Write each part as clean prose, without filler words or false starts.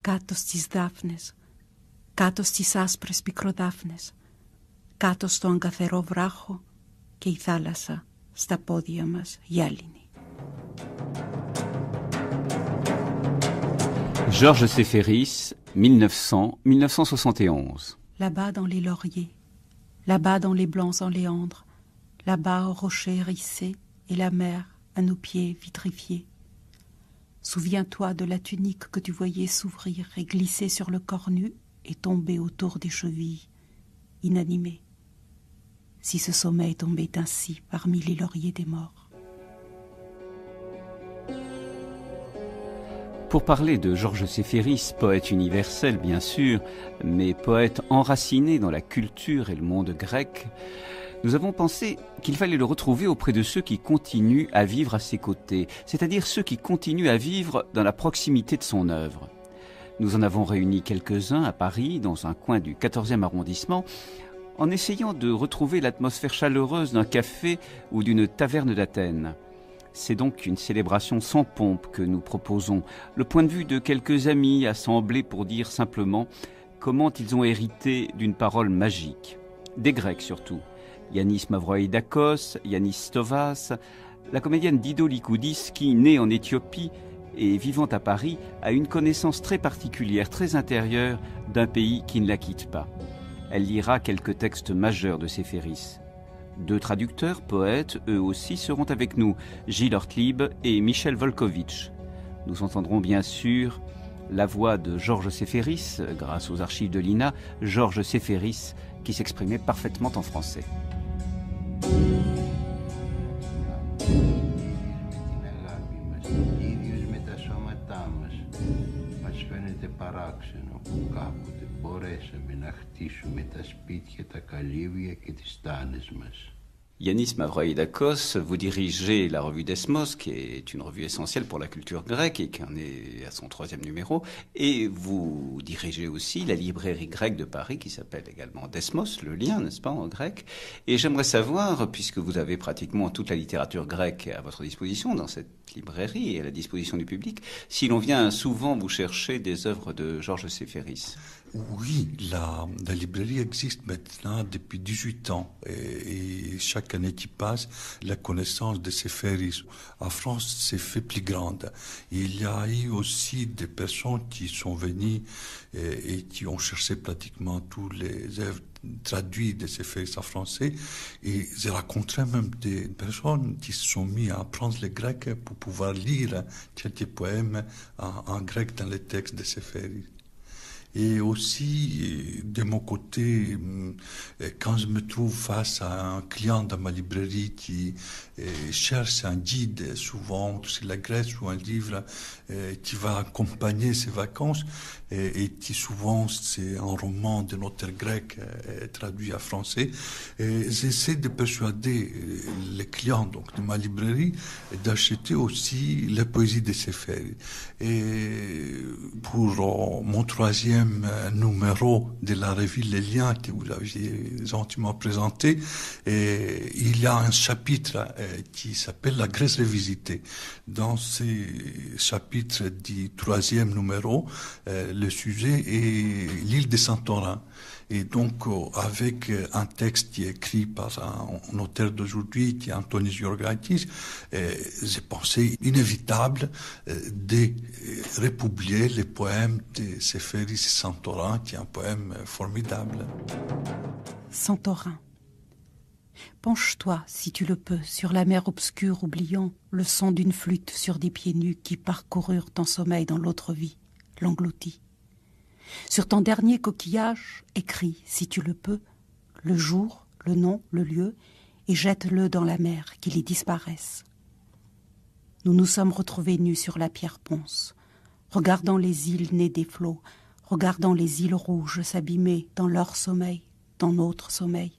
κάτω στις δάφνες, κάτω στις άσπρες πικροδάφνες, κάτω στο αγκαθερό βράχο και η θάλασσα στα πόδια μας γυάλινη. Georges Séferis, 1900-1971. Là-bas dans les lauriers, là-bas dans les blancs enléandres, là-bas au rocher hérissé et la mer à nos pieds vitrifiés. Souviens-toi de la tunique que tu voyais s'ouvrir et glisser sur le corps nu et tomber autour des chevilles, inanimée. Si ce sommeil tombait ainsi parmi les lauriers des morts. Pour parler de Georges Séferis, poète universel bien sûr, mais poète enraciné dans la culture et le monde grec, nous avons pensé qu'il fallait le retrouver auprès de ceux qui continuent à vivre à ses côtés, c'est-à-dire ceux qui continuent à vivre dans la proximité de son œuvre. Nous en avons réuni quelques-uns à Paris, dans un coin du 14e arrondissement, en essayant de retrouver l'atmosphère chaleureuse d'un café ou d'une taverne d'Athènes. C'est donc une célébration sans pompe que nous proposons, le point de vue de quelques amis assemblés pour dire simplement comment ils ont hérité d'une parole magique. Des Grecs surtout. Yannis Mavroïdakos, Yannis Stovas, la comédienne Dido Likoudis qui, née en Éthiopie et vivant à Paris, a une connaissance très particulière, très intérieure d'un pays qui ne la quitte pas. Elle lira quelques textes majeurs de Séferis. 2 traducteurs, poètes, eux aussi, seront avec nous, Gilles Ortlieb et Michel Volkovitch. Nous entendrons bien sûr la voix de Georges Séferis, grâce aux archives de l'INA, Georges Séferis, qui s'exprimait parfaitement en français. Yannis Mavroïdakos, vous dirigez la revue Desmos, qui est une revue essentielle pour la culture grecque et qui en est à son 3e numéro. Et vous dirigez aussi la librairie grecque de Paris, qui s'appelle également Desmos, le lien, n'est-ce pas, en grec. Et j'aimerais savoir, puisque vous avez pratiquement toute la littérature grecque à votre disposition dans cette librairie et à la disposition du public, si l'on vient souvent vous chercher des œuvres de Georges Séferis. Oui, la librairie existe maintenant depuis 18 ans et chaque année qui passe, la connaissance de Séferis en France s'est fait plus grande. Il y a eu aussi des personnes qui sont venues et qui ont cherché pratiquement tous les œuvres traduites de Séferis en français et j'ai rencontré même des personnes qui se sont mis à apprendre le grec pour pouvoir lire quelques poèmes en grec dans les textes de Séferis. Et aussi, de mon côté, quand je me trouve face à un client dans ma librairie qui cherche un guide, souvent sur la Grèce ou un livre qui va accompagner ses vacances, et qui souvent c'est un roman d'un auteur grec traduit en français, j'essaie de persuader les clients donc, de ma librairie d'acheter aussi la poésie de Séferis. Et pour mon 3e numéro de la revue Les Liens que vous avez gentiment présenté, il y a un chapitre qui s'appelle La Grèce révisitée. Dans ce chapitre du 3e numéro, le sujet est l'île de Santorin. Et donc, avec un texte qui est écrit par un auteur d'aujourd'hui, qui est Antonis Georgakis, j'ai pensé inévitable de republier les poèmes de Séferis et Santorin, qui est un poème formidable. Santorin. Penche-toi, si tu le peux, sur la mer obscure, oubliant le son d'une flûte sur des pieds nus qui parcoururent ton sommeil dans l'autre vie, l'englouti. Sur ton dernier coquillage, écris, si tu le peux, le jour, le nom, le lieu, et jette-le dans la mer, qu'il y disparaisse. Nous nous sommes retrouvés nus sur la pierre ponce, regardant les îles nées des flots, regardant les îles rouges s'abîmer dans leur sommeil, dans notre sommeil.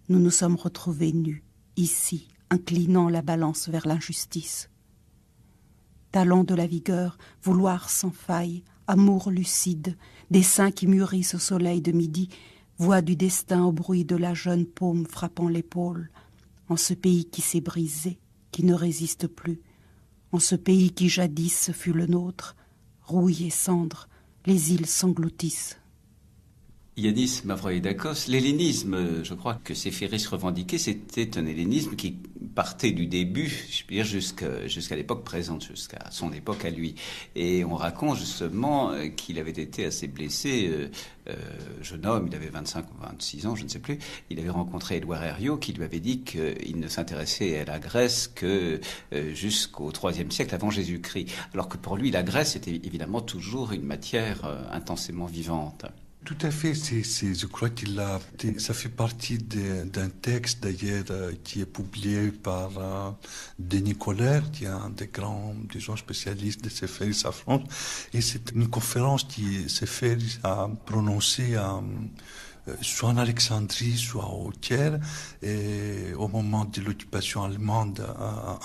Nous nous sommes retrouvés nus, ici, inclinant la balance vers l'injustice. Talent de la vigueur, vouloir sans faille, amour lucide, desseins qui mûrissent au soleil de midi, voix du destin au bruit de la jeune paume frappant l'épaule, en ce pays qui s'est brisé, qui ne résiste plus, en ce pays qui jadis fut le nôtre, rouille et cendre, les îles s'engloutissent. Yanis Mavroïdakos, l'hellénisme, je crois que Séphéris revendiquait, c'était un hellénisme qui partait du début, je veux dire, jusqu'à l'époque présente, jusqu'à son époque à lui. Et on raconte justement qu'il avait été assez blessé, jeune homme, il avait 25 ou 26 ans, je ne sais plus. Il avait rencontré Édouard Herriot qui lui avait dit qu'il ne s'intéressait à la Grèce que jusqu'au IIIe siècle avant Jésus-Christ. Alors que pour lui, la Grèce était évidemment toujours une matière intensément vivante. Tout à fait, je crois ça fait partie d'un texte d'ailleurs qui est publié par Denis Colère, qui est un des grands, disons, spécialistes de Séphéris à France. Et c'est une conférence qui Séphéris a prononcée soit en Alexandrie, soit au Caire, et au moment de l'occupation allemande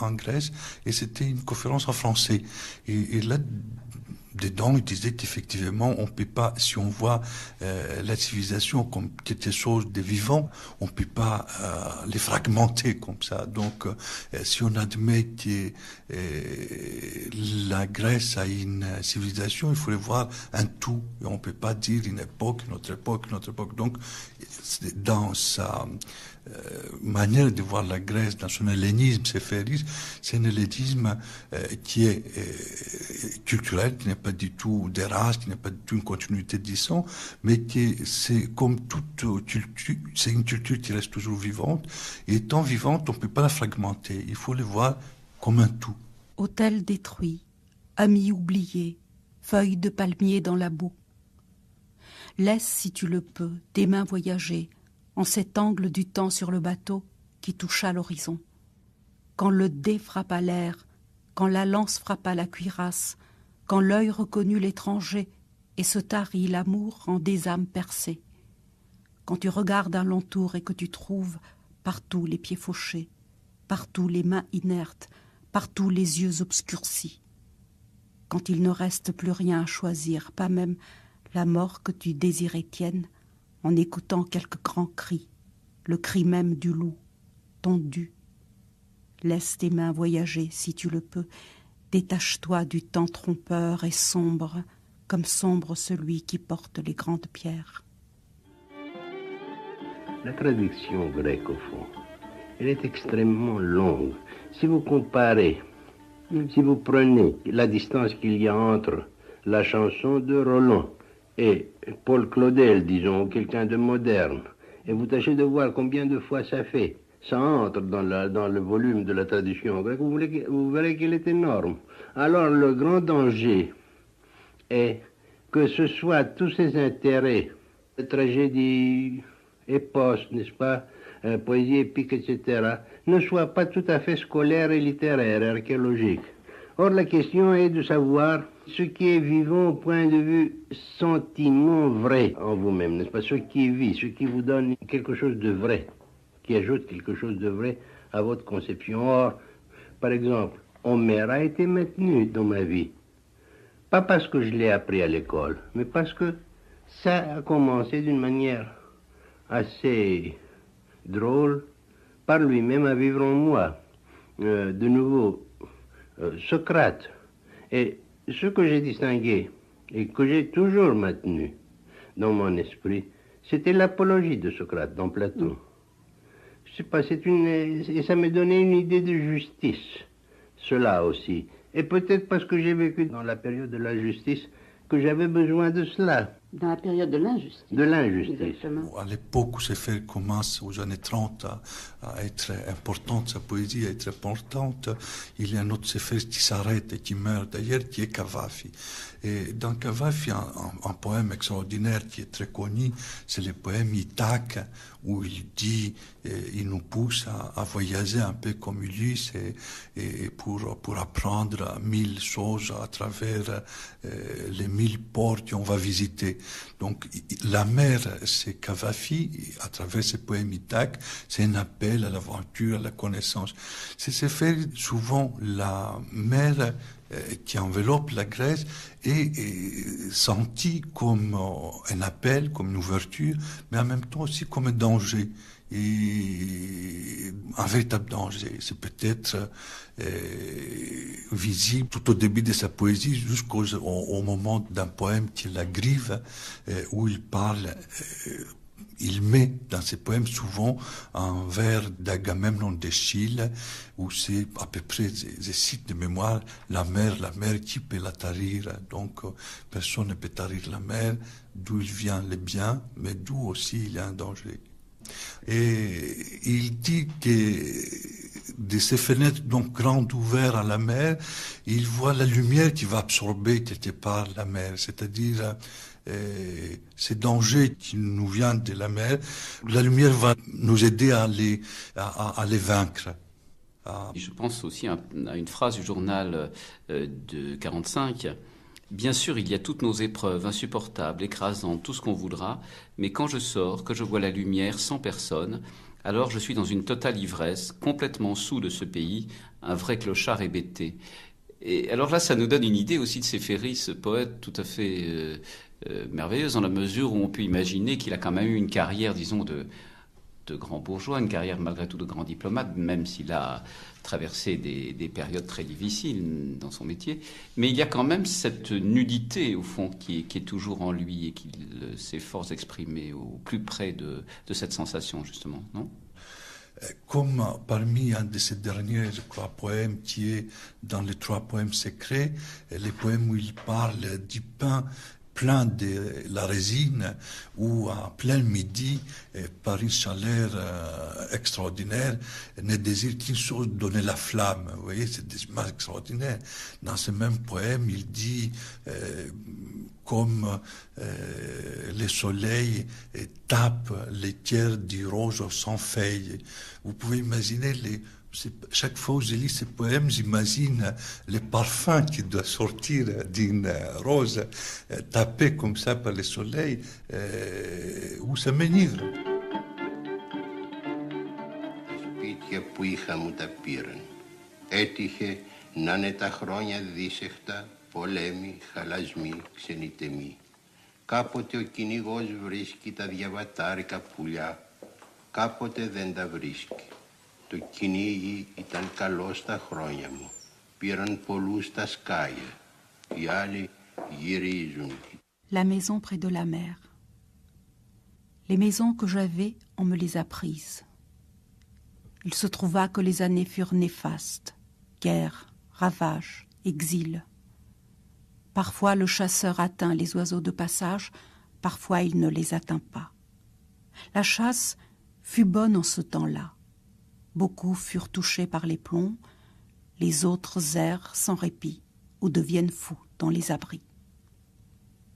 en Grèce. Et c'était une conférence en français. Et là, dedans, il disait qu'effectivement, on peut pas, si on voit la civilisation comme quelque chose de vivant, on peut pas les fragmenter comme ça. Donc, si on admet que la Grèce a une civilisation, il faut le voir un tout. Et on peut pas dire une époque, une autre époque, une autre époque. Donc, dans sa manière de voir la Grèce, dans son hellénisme séphéris, c'est un hellénisme qui est culturel, qui n'est pas du tout des races, qui n'est pas du tout une continuité du sang, mais qui c'est comme toute culture, c'est une culture qui reste toujours vivante, et étant vivante, on ne peut pas la fragmenter, il faut le voir comme un tout. Hôtel détruit, amis oubliés, feuilles de palmier dans la boue. Laisse, si tu le peux, tes mains voyager en cet angle du temps sur le bateau qui toucha l'horizon. Quand le dé frappa l'air, quand la lance frappa la cuirasse, quand l'œil reconnut l'étranger et se tarit l'amour en des âmes percées. Quand tu regardes alentour et que tu trouves partout les pieds fauchés, partout les mains inertes, partout les yeux obscurcis. Quand il ne reste plus rien à choisir, pas même la mort que tu désirais tienne, en écoutant quelques grands cris, le cri même du loup, ton dû. Laisse tes mains voyager si tu le peux, détache-toi du temps trompeur et sombre, comme sombre celui qui porte les grandes pierres. La traduction grecque, au fond, elle est extrêmement longue. Si vous comparez, si vous prenez la distance qu'il y a entre la chanson de Roland et Paul Claudel, disons, quelqu'un de moderne, et vous tâchez de voir combien de fois ça fait, ça entre dans le volume de la traduction grecque, vous verrez qu'il est énorme. Alors le grand danger est que ce soit tous ces intérêts, tragédie, épos, n'est-ce pas, poésie épique, etc., ne soient pas tout à fait scolaires et littéraires, archéologiques. Or, la question est de savoir ce qui est vivant au point de vue sentiment vrai en vous-même, n'est-ce pas? Ce qui vit, ce qui vous donne quelque chose de vrai, qui ajoute quelque chose de vrai à votre conception. Or, par exemple, Homère a été maintenu dans ma vie. Pas parce que je l'ai appris à l'école, mais parce que ça a commencé d'une manière assez drôle par lui-même à vivre en moi. De nouveau, Socrate. Et ce que j'ai distingué et que j'ai toujours maintenu dans mon esprit, c'était l'apologie de Socrate dans Platon. Je sais pas, et ça m'a donné une idée de justice, cela aussi. Et peut-être parce que j'ai vécu dans la période de la justice que j'avais besoin de cela. Dans la période de l'injustice. De l'injustice. Exactement. À l'époque où Séphéris commence, aux années 30, à être importante, sa poésie à être importante, il y a un autre Séphéris qui s'arrête et qui meurt, d'ailleurs, qui est Cavafy. Et dans Cavafy, un poème extraordinaire qui est très connu, c'est le poème Ithaque, où il dit, il nous pousse à voyager un peu comme Ulysse et pour apprendre 1000 choses à travers les 1000 ports qu'on va visiter. Donc la mer, c'est Cavafy, à travers ses poèmes Ithaque, c'est un appel à l'aventure, à la connaissance. C'est faire souvent la mer qui enveloppe la Grèce est sentie comme un appel, comme une ouverture, mais en même temps aussi comme un danger. et un véritable danger. C'est peut-être visible tout au début de sa poésie jusqu'au moment d'un poème qui est La Grive, où il parle... il met dans ses poèmes souvent un vers d'Agamemnon d'Eschyle, où c'est à peu près, je cite de mémoire, la mer, qui peut la tarir? Donc, personne ne peut tarir la mer, d'où il vient le bien, mais d'où aussi il y a un danger. Et il dit que de ces fenêtres donc grandes ouvertes à la mer, il voit la lumière qui va absorber quelque part la mer, c'est-à-dire ces dangers qui nous viennent de la mer, la lumière va nous aider à les vaincre. Je pense aussi à une phrase du journal de 45. Bien sûr, il y a toutes nos épreuves insupportables, écrasantes, tout ce qu'on voudra, mais quand je sors, que je vois la lumière sans personne, alors je suis dans une totale ivresse, complètement saoul de ce pays, un vrai clochard hébété. Et alors là, ça nous donne une idée aussi de Séféris, ce poète tout à fait merveilleuse, dans la mesure où on peut imaginer qu'il a quand même eu une carrière, disons, de grand bourgeois, une carrière malgré tout de grand diplomate, même s'il a traversé des périodes très difficiles dans son métier. Mais il y a quand même cette nudité, au fond, qui est toujours en lui et qu'il s'efforce d'exprimer au plus près de cette sensation, justement, non ? Comme parmi un de ces derniers, je crois, poèmes qui est dans les 3 poèmes secrets, les poèmes où il parle du pain plein de la résine, où à plein midi, par une chaleur extraordinaire, ne désire qu'une chose, donner la flamme. Vous voyez, c'est des images extraordinaires. Dans ce même poème, il dit comme le soleil tape les tiers du rose sans feuilles. Vous pouvez imaginer chaque fois que je lis ces poèmes, j'imagine le parfum qui doit sortir d'une rose tapée comme ça par le soleil, où ça m'enivre. Σπίτια που είχα μου τα πήραν. Έτυχε να είναι τα χρόνια δύσεχτα, πολέμοι, χαλασμοί, ξενιτεμοί. Κάποτε ο κυνηγός βρίσκει τα διαβατάρικα πουλιά, κάποτε δεν τα βρίσκει. Το κυνήγι ήταν καλό στα χρόνια μου. Πήραν πολλούς τα σκάλια. Οι άλλοι γυρίζουν. La maison près de la mer. Les maisons que j'avais, on me les a prises. Il se trouva que les années furent néfastes. Guerre, ravages, exil. Parfois le chasseur atteint les oiseaux de passage, parfois il ne les atteint pas. La chasse fut bonne en ce temps-là. Beaucoup furent touchés par les plombs, les autres errent sans répit ou deviennent fous dans les abris.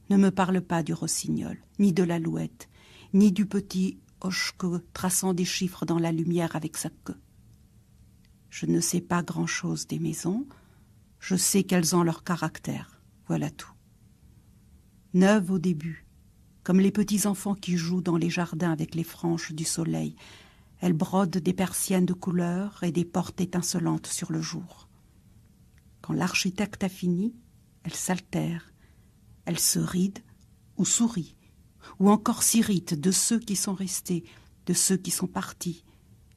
Ne me parle pas du rossignol, ni de l'alouette, ni du petit hoche-queue traçant des chiffres dans la lumière avec sa queue. Je ne sais pas grand-chose des maisons, je sais qu'elles ont leur caractère, voilà tout. Neuves au début, comme les petits enfants qui jouent dans les jardins avec les franges du soleil, elles brodent des persiennes de couleur et des portes étincelantes sur le jour. Quand l'architecte a fini, elles s'altèrent, elles se rident ou sourient, ou encore s'irritent de ceux qui sont restés, de ceux qui sont partis,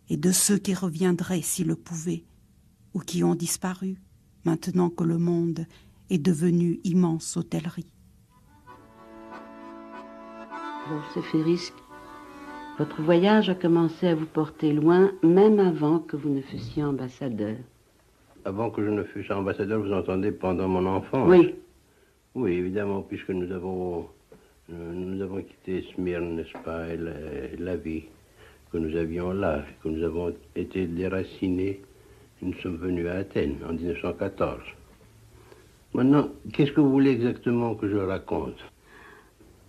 et de ceux qui reviendraient s'ils le pouvaient, ou qui ont disparu, maintenant que le monde est devenu immense hôtellerie. Séféris, votre voyage a commencé à vous porter loin, même avant que vous ne fussiez ambassadeur. Avant que je ne fusse ambassadeur, vous entendez pendant mon enfance? Oui. Oui, évidemment, puisque nous avons quitté Smyrne, n'est-ce pas, et la vie que nous avions là, que nous avons été déracinés. Nous sommes venus à Athènes en 1914. Maintenant, qu'est-ce que vous voulez exactement que je raconte?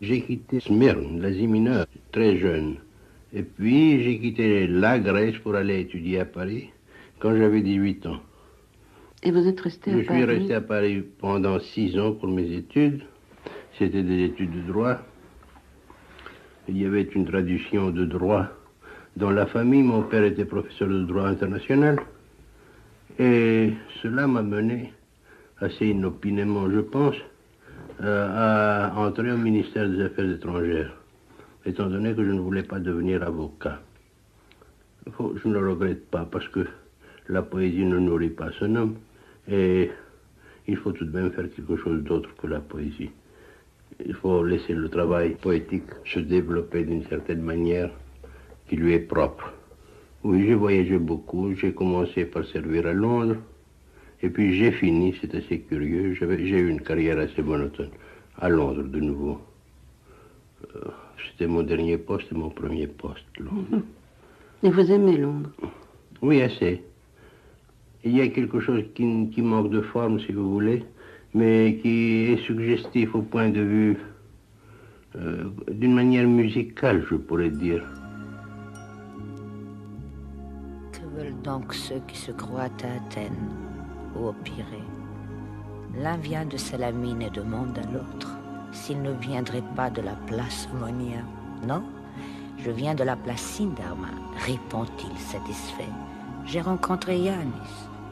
J'ai quitté Smyrne, l'Asie mineure, très jeune. Et puis, j'ai quitté la Grèce pour aller étudier à Paris quand j'avais 18 ans. Et vous êtes resté à Paris? Je suis resté à Paris pendant 6 ans pour mes études. C'était des études de droit. Il y avait une tradition de droit dans la famille. Mon père était professeur de droit international. Et cela m'a mené, assez inopinément, je pense, à entrer au ministère des Affaires étrangères, étant donné que je ne voulais pas devenir avocat. Je ne le regrette pas parce que la poésie ne nourrit pas son homme et il faut tout de même faire quelque chose d'autre que la poésie. Il faut laisser le travail poétique se développer d'une certaine manière qui lui est propre. Oui, j'ai voyagé beaucoup. J'ai commencé par servir à Londres. Et puis j'ai fini, c'est assez curieux. J'ai eu une carrière assez monotone. À Londres, de nouveau. C'était mon dernier poste et mon premier poste, Londres. Et vous aimez Londres? Oui, assez. Il y a quelque chose qui manque de forme, si vous voulez, mais qui est suggestif au point de vue, d'une manière musicale, je pourrais dire. Que veulent donc ceux qui se croient à Athènes ou au Pirée? L'un vient de Salamine et demande à l'autre s'il ne viendrait pas de la place Monia. Non, je viens de la place Sindarma, répond-il satisfait. J'ai rencontré Yannis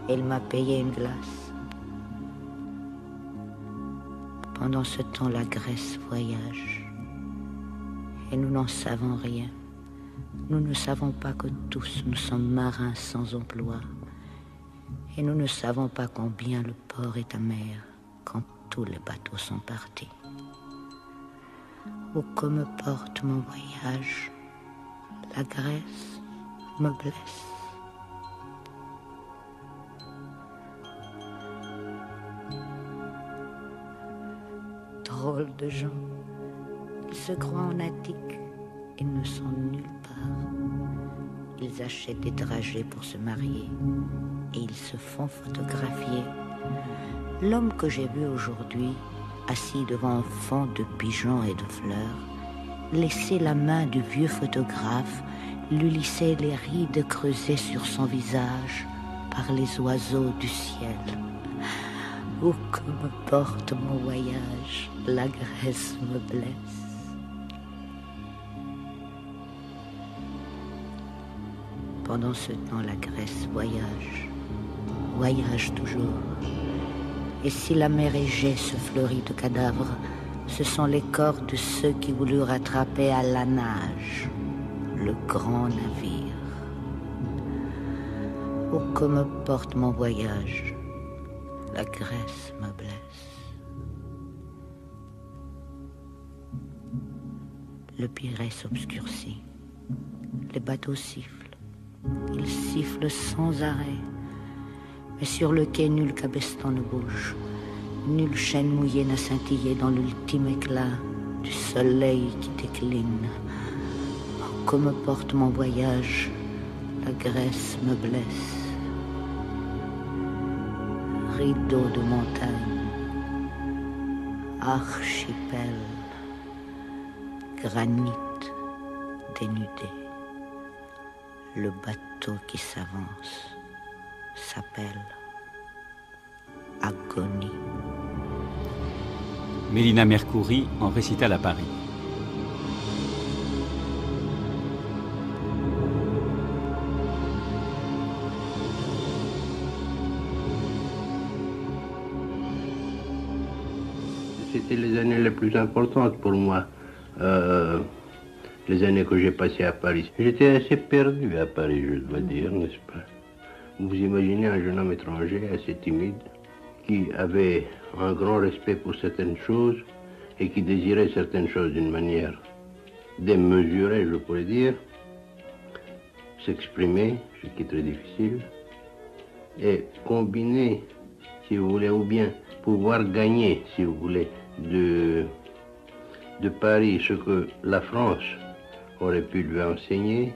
et il m'a payé une glace. Pendant ce temps, la Grèce voyage et nous n'en savons rien. Nous ne savons pas que tous nous sommes marins sans emploi et nous ne savons pas combien le port est amer quand tous les bateaux sont partis. Où que me porte mon voyage, la Grèce me blesse. Drôles de gens, ils se croient en Attique et ne sont nulle part. Ils achètent des dragées pour se marier et ils se font photographier. L'homme que j'ai vu aujourd'hui, assis devant un fond de pigeons et de fleurs, laissait la main du vieux photographe, lui lissait les rides creusées sur son visage par les oiseaux du ciel. Où que me porte mon voyage, la Grèce me blesse. Pendant ce temps, la Grèce voyage toujours. Et si la mer Égée se fleurit de cadavres, ce sont les corps de ceux qui voulurent attraper à la nage le grand navire. Où que me porte mon voyage, la Grèce me blesse. Le Pirée s'obscurcit. Les bateaux sifflent. Ils sifflent sans arrêt. Mais sur le quai, nul cabestan ne bouge. Nulle chaîne mouillée n'a scintillé dans l'ultime éclat du soleil qui décline. Oh, que me porte mon voyage, la Grèce me blesse. Rideau de montagne, archipel, granit dénudé. Le bateau qui s'avance s'appelle Agonie. Mélina Mercouri en récital à Paris. C'était les années les plus importantes pour moi, les années que j'ai passées à Paris. J'étais assez perdu à Paris, je dois dire, n'est-ce pas? Vous imaginez un jeune homme étranger, assez timide, qui avait un grand respect pour certaines choses et qui désirait certaines choses d'une manière démesurée, je pourrais dire, s'exprimer, ce qui est très difficile, et combiner, si vous voulez, ou bien pouvoir gagner, si vous voulez, de Paris ce que la France aurait pu lui enseigner,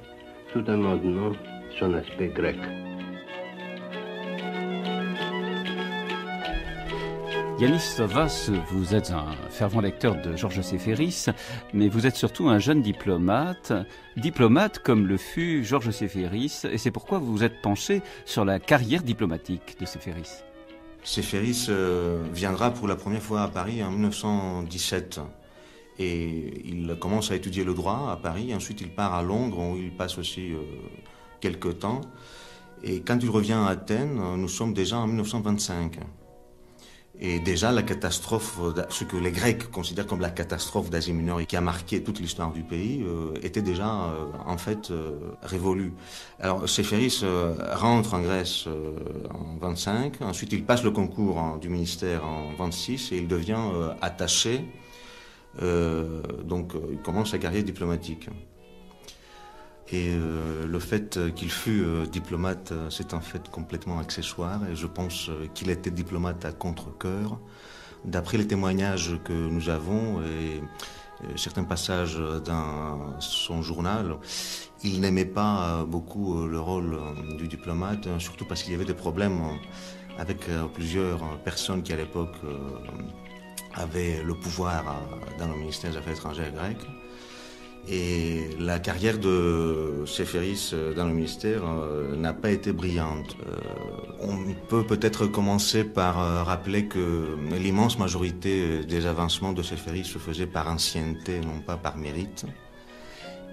tout en maintenant son aspect grec. Yannis Stavas, vous êtes un fervent lecteur de Georges Séféris, mais vous êtes surtout un jeune diplomate comme le fut Georges Séféris, et c'est pourquoi vous vous êtes penché sur la carrière diplomatique de Séféris. Séféris viendra pour la première fois à Paris en 1917 et il commence à étudier le droit à Paris. Ensuite, il part à Londres où il passe aussi quelques temps. Et quand il revient à Athènes, nous sommes déjà en 1925. Et déjà, la catastrophe, ce que les Grecs considèrent comme la catastrophe d'Asie mineure et qui a marqué toute l'histoire du pays, était déjà en fait révolue. Alors, Séféris rentre en Grèce en 25, ensuite il passe le concours du ministère en 26 et il devient attaché, donc il commence sa carrière diplomatique. Et le fait qu'il fut diplomate, c'est en fait complètement accessoire. Et je pense qu'il était diplomate à contre-cœur. D'après les témoignages que nous avons et certains passages dans son journal, il n'aimait pas beaucoup le rôle du diplomate, surtout parce qu'il y avait des problèmes avec plusieurs personnes qui à l'époque avaient le pouvoir dans le ministère des Affaires étrangères grec. Et la carrière de Séféris dans le ministère n'a pas été brillante. On peut peut-être commencer par rappeler que l'immense majorité des avancements de Séféris se faisait par ancienneté, non pas par mérite.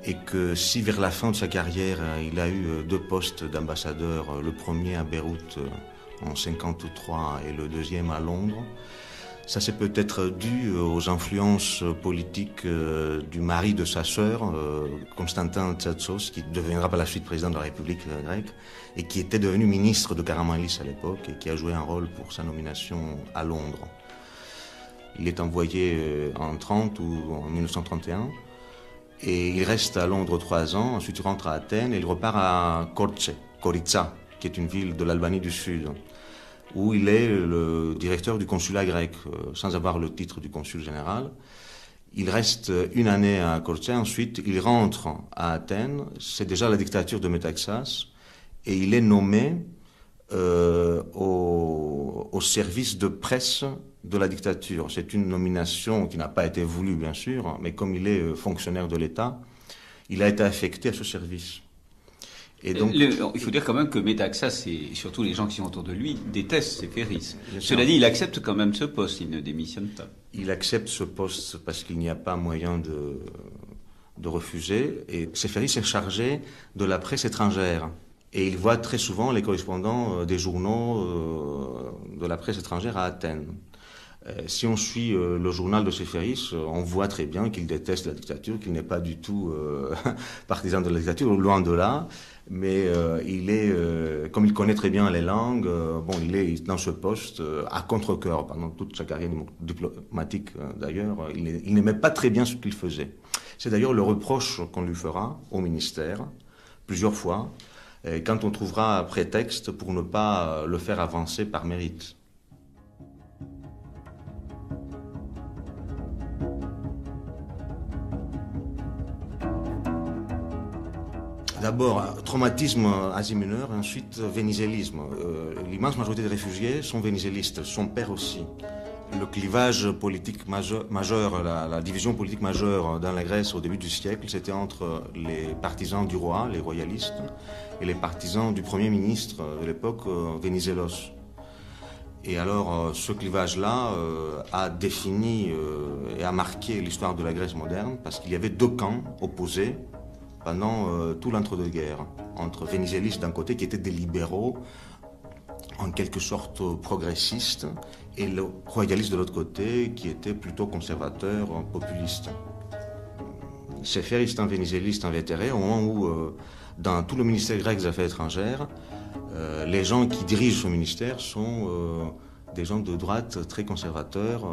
Et que si vers la fin de sa carrière, il a eu 2 postes d'ambassadeur, le premier à Beyrouth en 1953 et le deuxième à Londres, ça c'est peut-être dû aux influences politiques du mari de sa sœur, Constantin Tsatsos, qui deviendra par la suite président de la République grecque et qui était devenu ministre de Karamanlis à l'époque et qui a joué un rôle pour sa nomination à Londres. Il est envoyé en 1930 ou en 1931 et il reste à Londres 3 ans, ensuite il rentre à Athènes et il repart à Korçë, Koritsa, qui est une ville de l'Albanie du Sud, où il est le directeur du consulat grec, sans avoir le titre du consul général. Il reste 1 année à Korçë, ensuite il rentre à Athènes, c'est déjà la dictature de Métaxas, et il est nommé au service de presse de la dictature. C'est une nomination qui n'a pas été voulue, bien sûr, mais comme il est fonctionnaire de l'État, il a été affecté à ce service. Et donc, il faut dire quand même que Métaxas et surtout les gens qui sont autour de lui détestent Séféris. Cela dit, il accepte quand même ce poste, il ne démissionne pas. Il accepte ce poste parce qu'il n'y a pas moyen de refuser. Et Séféris est chargé de la presse étrangère. Et il voit très souvent les correspondants des journaux de la presse étrangère à Athènes. Si on suit le journal de Séféris, on voit très bien qu'il déteste la dictature, qu'il n'est pas du tout partisan de la dictature, loin de là. Mais il est, comme il connaît très bien les langues, il est dans ce poste à contre-cœur pendant toute sa carrière diplomatique d'ailleurs. Il n'aimait pas très bien ce qu'il faisait. C'est d'ailleurs le reproche qu'on lui fera au ministère plusieurs fois, quand on trouvera prétexte pour ne pas le faire avancer par mérite. D'abord, traumatisme Asie mineure, ensuite vénizelisme. L'immense majorité des réfugiés sont vénizelistes, son père aussi. Le clivage politique majeur, la division politique majeure dans la Grèce au début du siècle, c'était entre les partisans du roi, les royalistes, et les partisans du premier ministre de l'époque, Venizelos. Et alors, ce clivage-là a défini et a marqué l'histoire de la Grèce moderne, parce qu'il y avait 2 camps opposés pendant tout l'entre-deux-guerres, entre Venizelis d'un côté, qui étaient des libéraux, en quelque sorte progressistes, et le royaliste de l'autre côté, qui était plutôt conservateur, populiste. Séféris est un vénizéliste invétéré, au moment où, dans tout le ministère grec des Affaires étrangères, les gens qui dirigent ce ministère sont des gens de droite très conservateurs,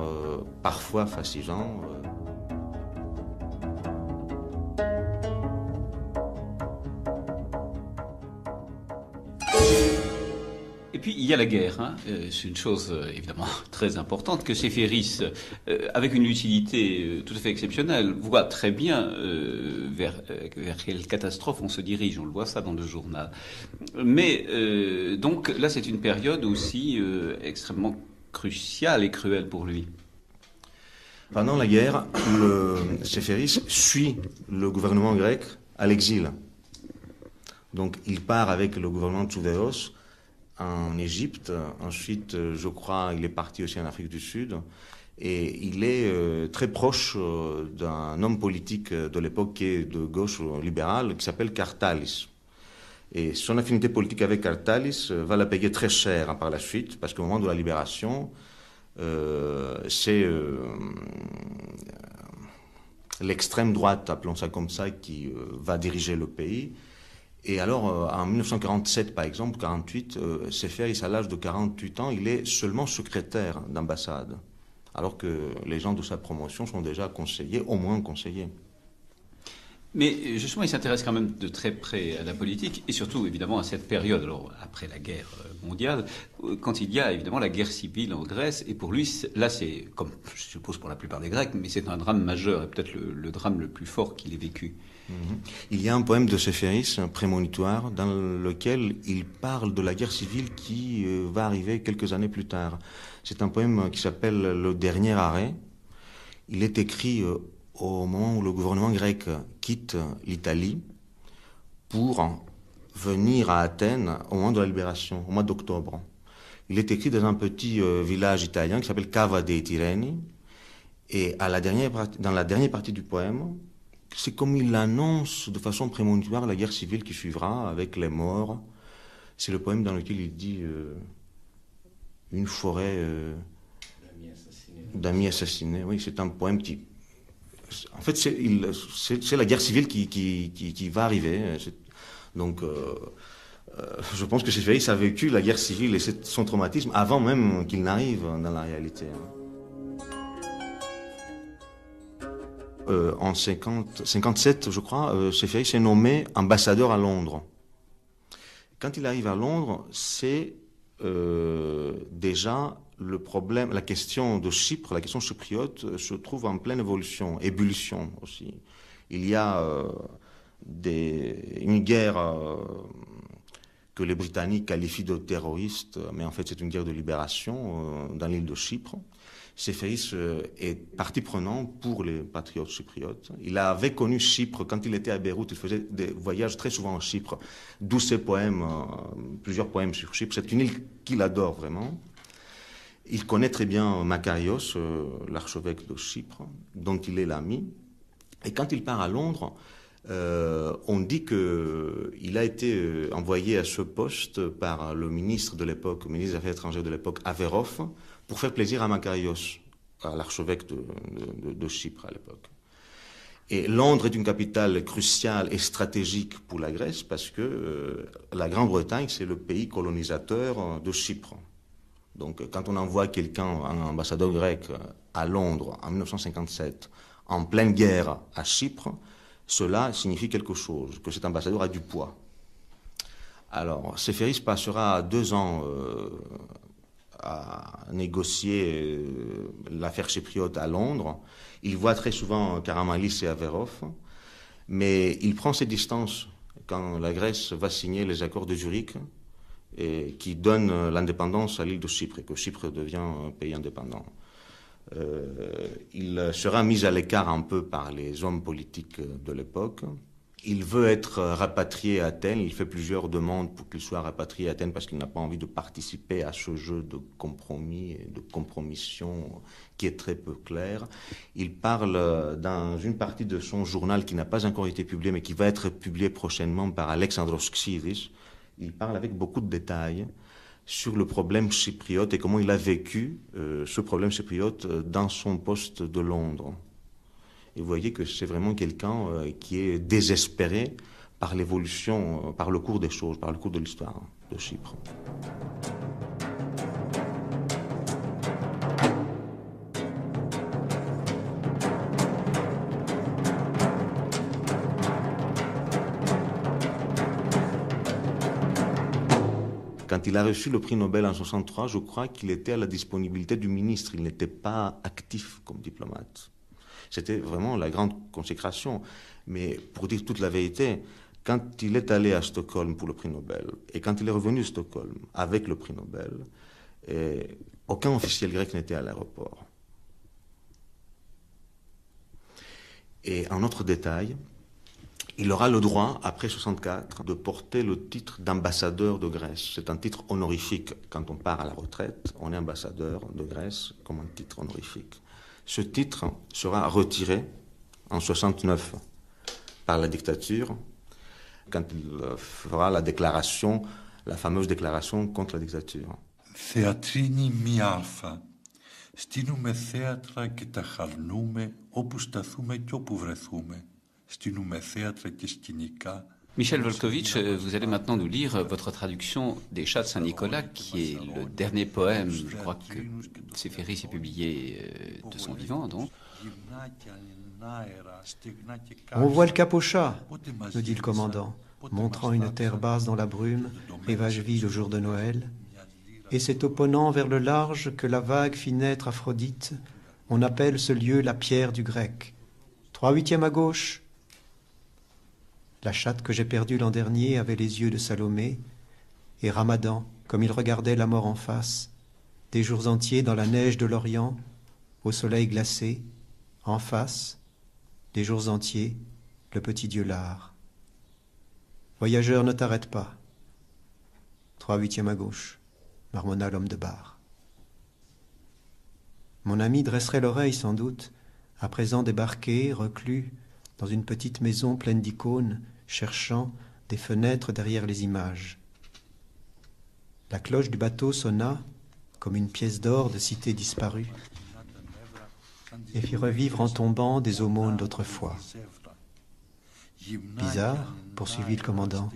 parfois fascisants. Et puis, il y a la guerre. C'est une chose évidemment très importante que Séféris, avec une lucidité tout à fait exceptionnelle, voit très bien vers quelle catastrophe on se dirige. On le voit ça dans le journal. Mais donc là, c'est une période aussi extrêmement cruciale et cruelle pour lui. Pendant la guerre, Séféris suit le gouvernement grec à l'exil. Donc il part avec le gouvernement de Tsouvéos en Égypte. Ensuite, je crois, il est parti aussi en Afrique du Sud. Et il est très proche d'un homme politique de l'époque qui est de gauche libérale, qui s'appelle Kartalis. Et son affinité politique avec Kartalis va la payer très cher par la suite, parce qu'au moment de la libération, c'est l'extrême droite, appelons ça comme ça, qui va diriger le pays. Et alors, en 1947, par exemple, 48, Seferis, à l'âge de 48 ans, il est seulement secrétaire d'ambassade, alors que les gens de sa promotion sont déjà conseillers, au moins conseillers. Mais justement, il s'intéresse quand même de très près à la politique et surtout, évidemment, à cette période, alors après la guerre mondiale, quand il y a évidemment la guerre civile en Grèce. Et pour lui, là, c'est, comme je suppose pour la plupart des Grecs, mais c'est un drame majeur et peut-être le drame le plus fort qu'il ait vécu. Il y a un poème de Seferis, un prémonitoire, dans lequel il parle de la guerre civile qui va arriver quelques années plus tard. C'est un poème qui s'appelle « Le dernier arrêt ». Il est écrit au moment où le gouvernement grec quitte l'Italie pour venir à Athènes au moment de la libération, au mois d'octobre. Il est écrit dans un petit village italien qui s'appelle Cava dei Tirreni. Et dans la dernière partie du poème, c'est comme il annonce de façon prémonitoire la guerre civile qui suivra avec les morts. C'est le poème dans lequel il dit une forêt d'amis assassinés. Oui, c'est un poème qui... En fait, c'est la guerre civile qui va arriver. Donc, je pense que Seferis a vécu la guerre civile et son traumatisme avant même qu'il n'arrive dans la réalité. En 57, je crois, Seferis est nommé ambassadeur à Londres. Quand il arrive à Londres, c'est déjà le problème, la question de Chypre, la question chypriote, se trouve en pleine ébullition aussi. Il y a une guerre que les Britanniques qualifient de terroriste, mais en fait c'est une guerre de libération dans l'île de Chypre. Seferis est partie prenante pour les patriotes chypriotes. Il avait connu Chypre quand il était à Beyrouth. Il faisait des voyages très souvent en Chypre, d'où ses poèmes, plusieurs poèmes sur Chypre. C'est une île qu'il adore vraiment. Il connaît très bien Makarios, l'archevêque de Chypre, dont il est l'ami. Et quand il part à Londres, on dit qu'il a été envoyé à ce poste par le ministre de l'époque, le ministre des Affaires étrangères de l'époque, Averrof, pour faire plaisir à Makarios, à l'archevêque de Chypre à l'époque. Et Londres est une capitale cruciale et stratégique pour la Grèce parce que la Grande-Bretagne, c'est le pays colonisateur de Chypre. Donc quand on envoie quelqu'un, un ambassadeur grec, à Londres en 1957, en pleine guerre à Chypre, cela signifie quelque chose, que cet ambassadeur a du poids. Alors, Seferis passera 2 ans à négocier l'affaire chypriote à Londres. Il voit très souvent Karamanlis et Averrof, mais il prend ses distances quand la Grèce va signer les accords de Zurich et qui donnent l'indépendance à l'île de Chypre et que Chypre devient un pays indépendant. Il sera mis à l'écart un peu par les hommes politiques de l'époque. Il veut être rapatrié à Athènes. Il fait plusieurs demandes pour qu'il soit rapatrié à Athènes parce qu'il n'a pas envie de participer à ce jeu de compromis et de compromission qui est très peu clair. Il parle dans une partie de son journal qui n'a pas encore été publié mais qui va être publié prochainement par Alexandros Xydis. Il parle avec beaucoup de détails sur le problème chypriote et comment il a vécu ce problème chypriote dans son poste de Londres. Et vous voyez que c'est vraiment quelqu'un qui est désespéré par l'évolution, par le cours des choses, par le cours de l'histoire de Chypre. Quand il a reçu le prix Nobel en 1963, je crois qu'il était à la disponibilité du ministre. Il n'était pas actif comme diplomate. C'était vraiment la grande consécration. Mais pour dire toute la vérité, quand il est allé à Stockholm pour le prix Nobel, et quand il est revenu à Stockholm avec le prix Nobel, aucun officiel grec n'était à l'aéroport. Et un autre détail, il aura le droit, après 1964, de porter le titre d'ambassadeur de Grèce. C'est un titre honorifique. Quand on part à la retraite, on est ambassadeur de Grèce comme un titre honorifique. Ce titre sera retiré en 1969 par la dictature, quand il fera la déclaration, la fameuse déclaration contre la dictature. Θεατρίνη μη αλφα, Στείνουμε θέατρα και τα χαρνούμε όπου σταθούμε και όπου βρεθούμε. Στείνουμε θέατρα και σκηνικά. Michel Volkovitch, vous allez maintenant nous lire votre traduction des Chats de Saint-Nicolas, qui est le dernier poème, je crois que Séféris est publié de son vivant, donc. On voit le cap aux chats, nous dit le commandant, montrant une terre basse dans la brume, rivage vide au jour de Noël. Et c'est au ponant vers le large que la vague fit naître Aphrodite. On appelle ce lieu la pierre du grec. 3/8 à gauche. La chatte que j'ai perdue l'an dernier avait les yeux de Salomé, et Ramadan, comme il regardait la mort en face, des jours entiers dans la neige de l'Orient, au soleil glacé, en face, des jours entiers, le petit Dieu lard. Voyageur, ne t'arrête pas. 3/8 à gauche, marmonna l'homme de bar. Mon ami dresserait l'oreille sans doute, à présent débarqué, reclus, dans une petite maison pleine d'icônes, cherchant des fenêtres derrière les images. La cloche du bateau sonna, comme une pièce d'or de cité disparue, et fit revivre en tombant des aumônes d'autrefois. Bizarre, poursuivit le commandant.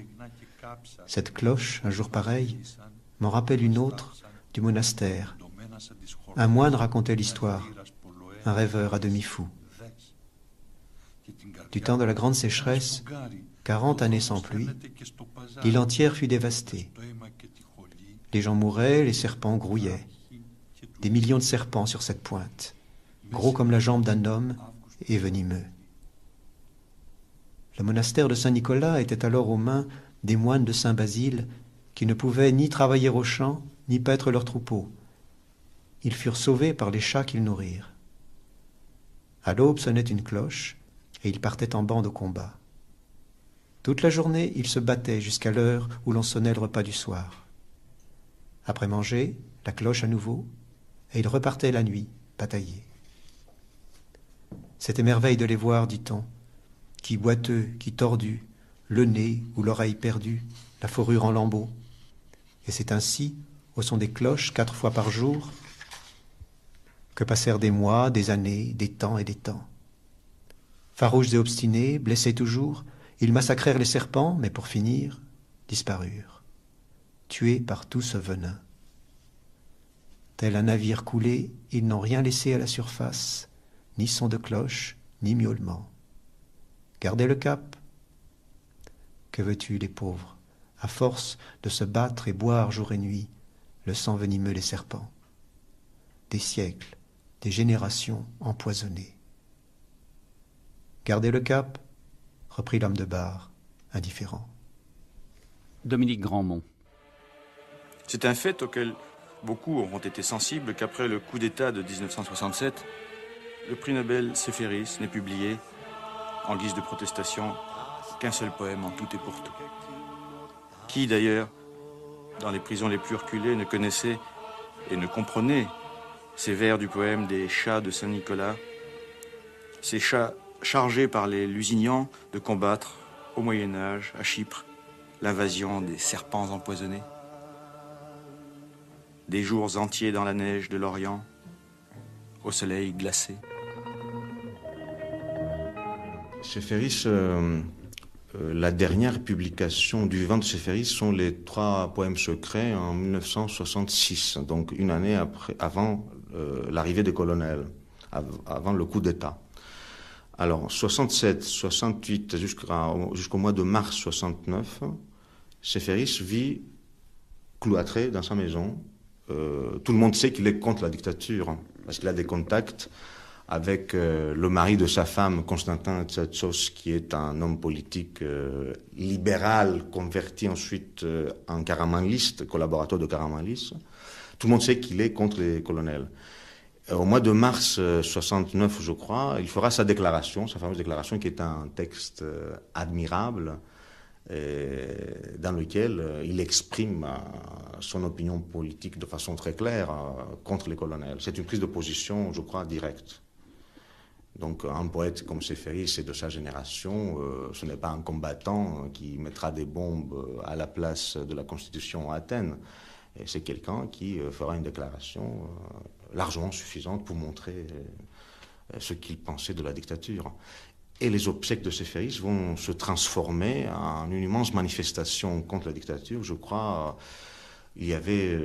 Cette cloche, un jour pareil, m'en rappelle une autre du monastère. Un moine racontait l'histoire, un rêveur à demi fou. Du temps de la grande sécheresse, 40 années sans pluie, l'île entière fut dévastée. Les gens mouraient, les serpents grouillaient. Des millions de serpents sur cette pointe, gros comme la jambe d'un homme et venimeux. Le monastère de Saint-Nicolas était alors aux mains des moines de Saint-Basile qui ne pouvaient ni travailler aux champs, ni paître leurs troupeaux. Ils furent sauvés par les chats qu'ils nourrirent. À l'aube sonnait une cloche, et ils partaient en bande au combat. Toute la journée, ils se battaient jusqu'à l'heure où l'on sonnait le repas du soir. Après manger, la cloche à nouveau, et ils repartaient la nuit, batailler. C'était merveille de les voir, dit-on, qui boiteux, qui tordus, le nez ou l'oreille perdue, la fourrure en lambeaux. Et c'est ainsi, au son des cloches, 4 fois par jour, que passèrent des mois, des années, des temps et des temps. Farouches et obstinés, blessés toujours, ils massacrèrent les serpents, mais pour finir, disparurent, tués par tout ce venin. Tel un navire coulé, ils n'ont rien laissé à la surface, ni son de cloche, ni miaulement. Gardez le cap. Que veux-tu, les pauvres, à force de se battre et boire jour et nuit le sang venimeux des serpents? Des siècles, des générations empoisonnées. Gardez le cap, reprit l'homme de bar, indifférent. Dominique Grandmont. C'est un fait auquel beaucoup auront été sensibles qu'après le coup d'État de 1967, le prix Nobel Séféris n'ait publié, en guise de protestation, qu'un seul poème en tout et pour tout. Qui, d'ailleurs, dans les prisons les plus reculées, ne connaissait et ne comprenait ces vers du poème des Chats de Saint-Nicolas, ces chats chargés par les Lusignans de combattre, au Moyen-Âge, à Chypre, l'invasion des serpents empoisonnés. Des jours entiers dans la neige de l'Orient, au soleil glacé. Séféris, la dernière publication du vivant de Séféris sont les 3 poèmes secrets en 1966, donc une année avant l'arrivée des colonels, avant le coup d'État. Alors, 67, 68, jusqu'au mois de mars 69, Séféris vit cloîtré dans sa maison. Tout le monde sait qu'il est contre la dictature, parce qu'il a des contacts avec le mari de sa femme, Constantin Tsatsos, qui est un homme politique libéral, converti ensuite en karamanliste, collaborateur de Karamanlis. Tout le monde sait qu'il est contre les colonels. Au mois de mars 69, je crois, il fera sa déclaration, sa fameuse déclaration, qui est un texte admirable, dans lequel il exprime son opinion politique de façon très claire contre les colonels. C'est une prise de position, je crois, directe. Donc un poète comme Séféris et de sa génération, ce n'est pas un combattant qui mettra des bombes à la place de la Constitution à Athènes. Et c'est quelqu'un qui fera une déclaration largement suffisante pour montrer ce qu'il pensait de la dictature. Et les obsèques de Séféris vont se transformer en une immense manifestation contre la dictature. Je crois il y avait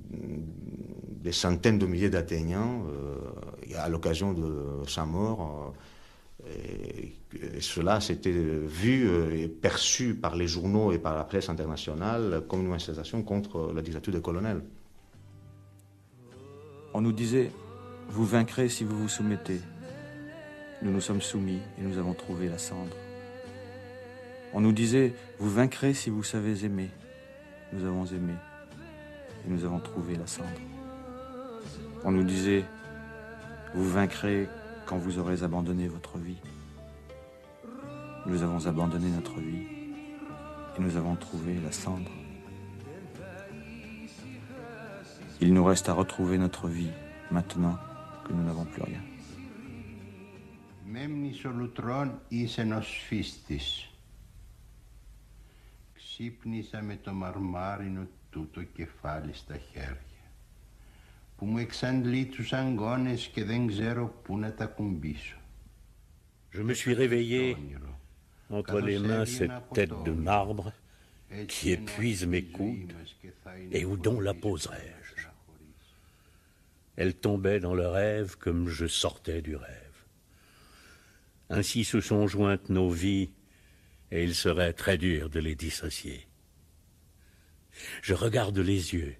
des centaines de milliers d'Athéniens à l'occasion de sa mort. Et cela s'était vu et perçu par les journaux et par la presse internationale comme une manifestation contre la dictature des colonels. On nous disait, vous vaincrez si vous vous soumettez. Nous nous sommes soumis et nous avons trouvé la cendre. On nous disait, vous vaincrez si vous savez aimer. Nous avons aimé et nous avons trouvé la cendre. On nous disait, vous vaincrez quand vous aurez abandonné votre vie. Nous avons abandonné notre vie et nous avons trouvé la cendre. Il nous reste à retrouver notre vie maintenant que nous n'avons plus rien. Μέμνης ολουτρών εις ενοσφίστης. Ξύπνησα με το μαρμάρινο τούτο κεφάλι στα χέρια, που μου εξαντλεί τους αγκώνες και δεν ξέρω πού να τα κουμπίσω. Je me suis réveillé entre les mains cette tête de marbre qui épuise mes coudes et où dont la poserais-je. Elle tombait dans le rêve comme je sortais du rêve. Ainsi se sont jointes nos vies et il serait très dur de les dissocier. Je regarde les yeux,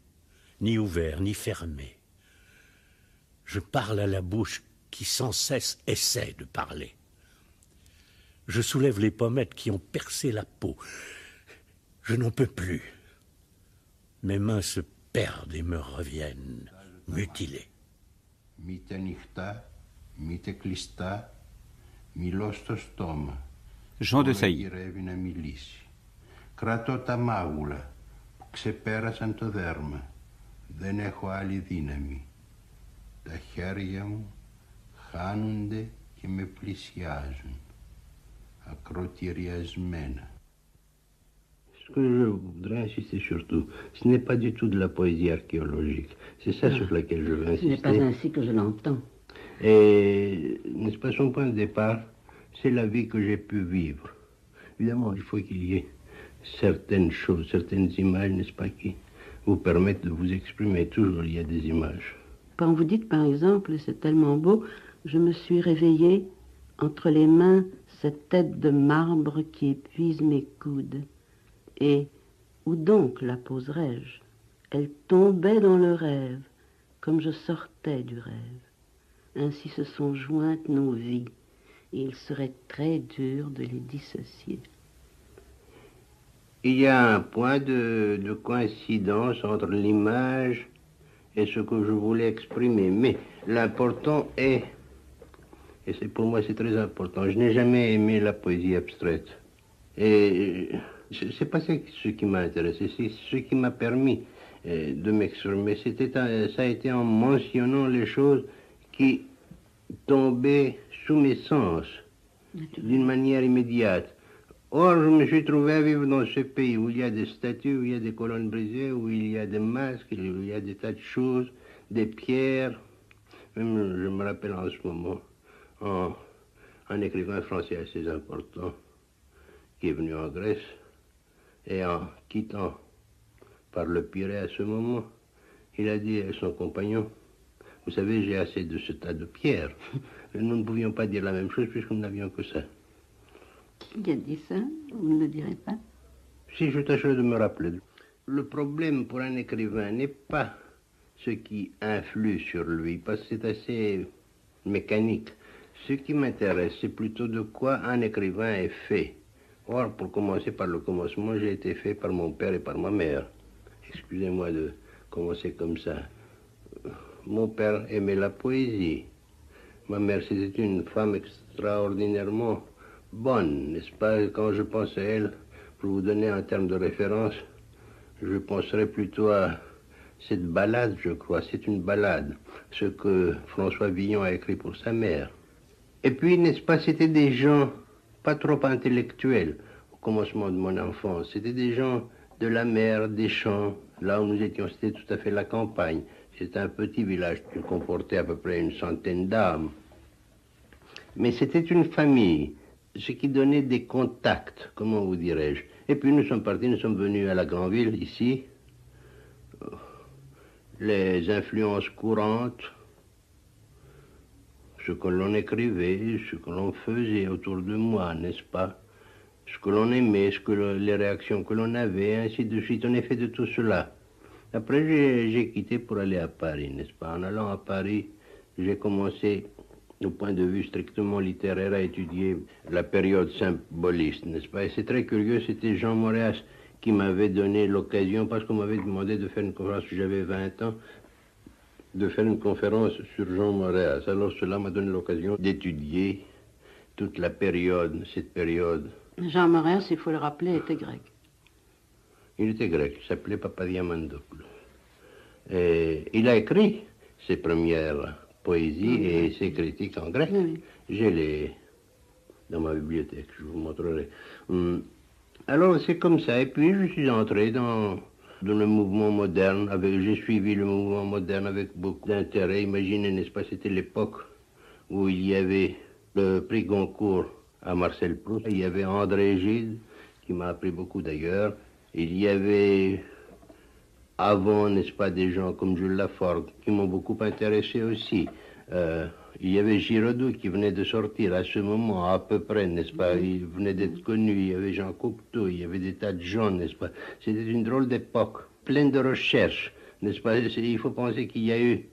ni ouverts ni fermés. Je parle à la bouche qui sans cesse essaie de parler. Je soulève les pommettes qui ont percé la peau. Je n'en peux plus. Mes mains se perdent et me reviennent, mutilées. Μήτε ανοιχτά, μήτε κλειστά, μιλώ στο στόμα. Jean de Sailly. Γυρεύει να μιλήσει. Κρατώ τα μάγουλα που ξεπέρασαν το δέρμα. Δεν έχω άλλη δύναμη. Τα χέρια μου χάνονται και με πλησιάζουν. Ακροτηριασμένα. Ce que je voudrais insister surtout, ce n'est pas du tout de la poésie archéologique. C'est ça sur laquelle je veux insister. Ce n'est pas ainsi que je l'entends. Et, n'est-ce pas, son point de départ, c'est la vie que j'ai pu vivre. Évidemment, il faut qu'il y ait certaines choses, certaines images, n'est-ce pas, qui vous permettent de vous exprimer. Toujours, il y a des images. Quand vous dites, par exemple, c'est tellement beau, je me suis réveillée entre les mains cette tête de marbre qui épuise mes coudes. Et où donc la poserais-je? Elle tombait dans le rêve, comme je sortais du rêve. Ainsi se sont jointes nos vies, et il serait très dur de les dissocier. Il y a un point de coïncidence entre l'image et ce que je voulais exprimer. Mais l'important est, et c'est pour moi c'est très important, je n'ai jamais aimé la poésie abstraite. Et c'est pas ce qui m'a intéressé, c'est ce qui m'a permis de m'exprimer. Ça a été en mentionnant les choses qui tombaient sous mes sens d'une manière immédiate. Or, je me suis trouvé à vivre dans ce pays où il y a des statues, où il y a des colonnes brisées, où il y a des masques, où il y a des tas de choses, des pierres. Même, je me rappelle en ce moment, un écrivain français assez important qui est venu en Grèce et en quittant par le Pirée à ce moment, il a dit à son compagnon, vous savez, j'ai assez de ce tas de pierres. Nous ne pouvions pas dire la même chose puisque nous n'avions que ça. Qui a dit ça? Vous ne le direz pas? Si, je tâcherai de me rappeler. Le problème pour un écrivain n'est pas ce qui influe sur lui, parce que c'est assez mécanique. Ce qui m'intéresse, c'est plutôt de quoi un écrivain est fait. Or, pour commencer par le commencement, j'ai été fait par mon père et par ma mère. Excusez-moi de commencer comme ça. Mon père aimait la poésie. Ma mère, c'était une femme extraordinairement bonne, n'est-ce pas? Quand je pense à elle, pour vous donner un terme de référence, je penserais plutôt à cette ballade, je crois. C'est une ballade, ce que François Villon a écrit pour sa mère. Et puis, n'est-ce pas, c'était des gens pas trop intellectuels au commencement de mon enfance. C'était des gens de la mer, des champs, là où nous étions, c'était tout à fait la campagne. C'est un petit village qui comportait à peu près une centaine d'âmes. Mais c'était une famille, ce qui donnait des contacts, comment vous dirais-je. Et puis nous sommes partis, nous sommes venus à la grande ville, ici. Les influences courantes, ce que l'on écrivait, ce que l'on faisait autour de moi, n'est-ce pas? Ce que l'on aimait, les réactions que l'on avait, ainsi de suite. On est fait de tout cela. Après, j'ai quitté pour aller à Paris, n'est-ce pas? En allant à Paris, j'ai commencé, au point de vue strictement littéraire, à étudier la période symboliste, n'est-ce pas? Et c'est très curieux, c'était Jean Moréas qui m'avait donné l'occasion, parce qu'on m'avait demandé de faire une conférence, j'avais 20 ans, de faire une conférence sur Jean Moréas. Alors cela m'a donné l'occasion d'étudier toute la période, cette période. Jean Moréas, il faut le rappeler, était grec. Il était grec, il s'appelait Papadiamandopoulos. Et il a écrit ses premières poésies et ses critiques en grec. Oui. J'ai les dans ma bibliothèque, je vous montrerai. Alors c'est comme ça, et puis je suis entré dans le mouvement moderne, j'ai suivi le mouvement moderne avec beaucoup d'intérêt. Imaginez, n'est-ce pas, c'était l'époque où il y avait le prix Goncourt à Marcel Proust, il y avait André Gide, qui m'a appris beaucoup d'ailleurs, il y avait avant, n'est-ce pas, des gens comme Jules Laforgue, qui m'ont beaucoup intéressé aussi. Il y avait Giraudoux qui venait de sortir à ce moment, à peu près, n'est-ce pas? Il venait d'être connu. Il y avait Jean Cocteau, il y avait des tas de gens, n'est-ce pas? C'était une drôle d'époque, pleine de recherches, n'est-ce pas? Il faut penser qu'il y a eu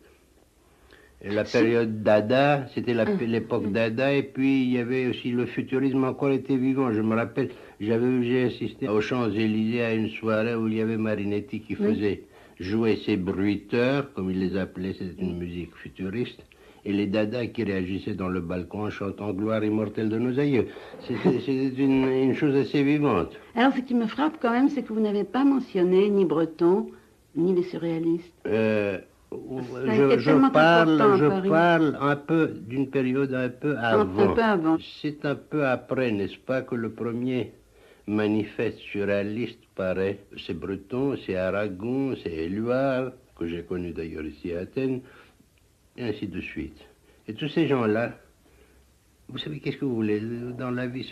la période Dada, c'était l'époque Dada, et puis il y avait aussi le futurisme encore était vivant. Je me rappelle, j'ai assisté aux Champs-Élysées à une soirée où il y avait Marinetti qui faisait jouer ses bruiteurs, comme il les appelait, c'était une musique futuriste, et les Dada qui réagissaient dans le balcon en chantant Gloire immortelle de nos aïeux. C'était une chose assez vivante. Alors ce qui me frappe quand même, c'est que vous n'avez pas mentionné ni Breton, ni les surréalistes. Je parle un peu d'une période un peu avant. C'est un peu après, n'est-ce pas, que le premier manifeste surréaliste paraît. C'est Breton, c'est Aragon, c'est Éluard, que j'ai connu d'ailleurs ici à Athènes, et ainsi de suite. Et tous ces gens-là, vous savez, qu'est-ce que vous voulez, dans la vie,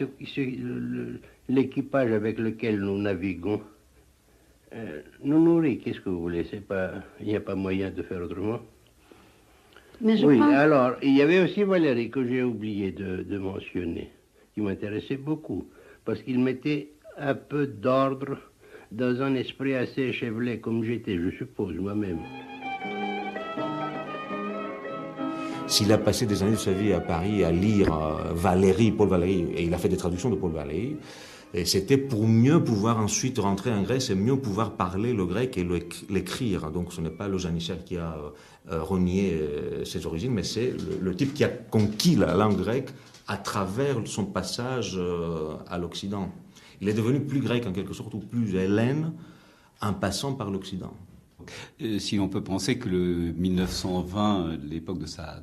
l'équipage avec lequel nous naviguons, nous nourrit, qu'est-ce que vous voulez, il n'y a pas moyen de faire autrement. Mais oui, alors, il y avait aussi Valéry, que j'ai oublié de mentionner, qui m'intéressait beaucoup, parce qu'il mettait un peu d'ordre dans un esprit assez échevelé, comme j'étais, je suppose, moi-même. S'il a passé des années de sa vie à Paris à lire Valéry, Paul Valéry, et il a fait des traductions de Paul Valéry, et c'était pour mieux pouvoir ensuite rentrer en Grèce et mieux pouvoir parler le grec et l'écrire. Donc ce n'est pas le janissaire qui a renié ses origines, mais c'est le type qui a conquis la langue grecque à travers son passage à l'Occident. Il est devenu plus grec en quelque sorte, ou plus hellène, en passant par l'Occident. Si l'on peut penser que le 1920, l'époque de sa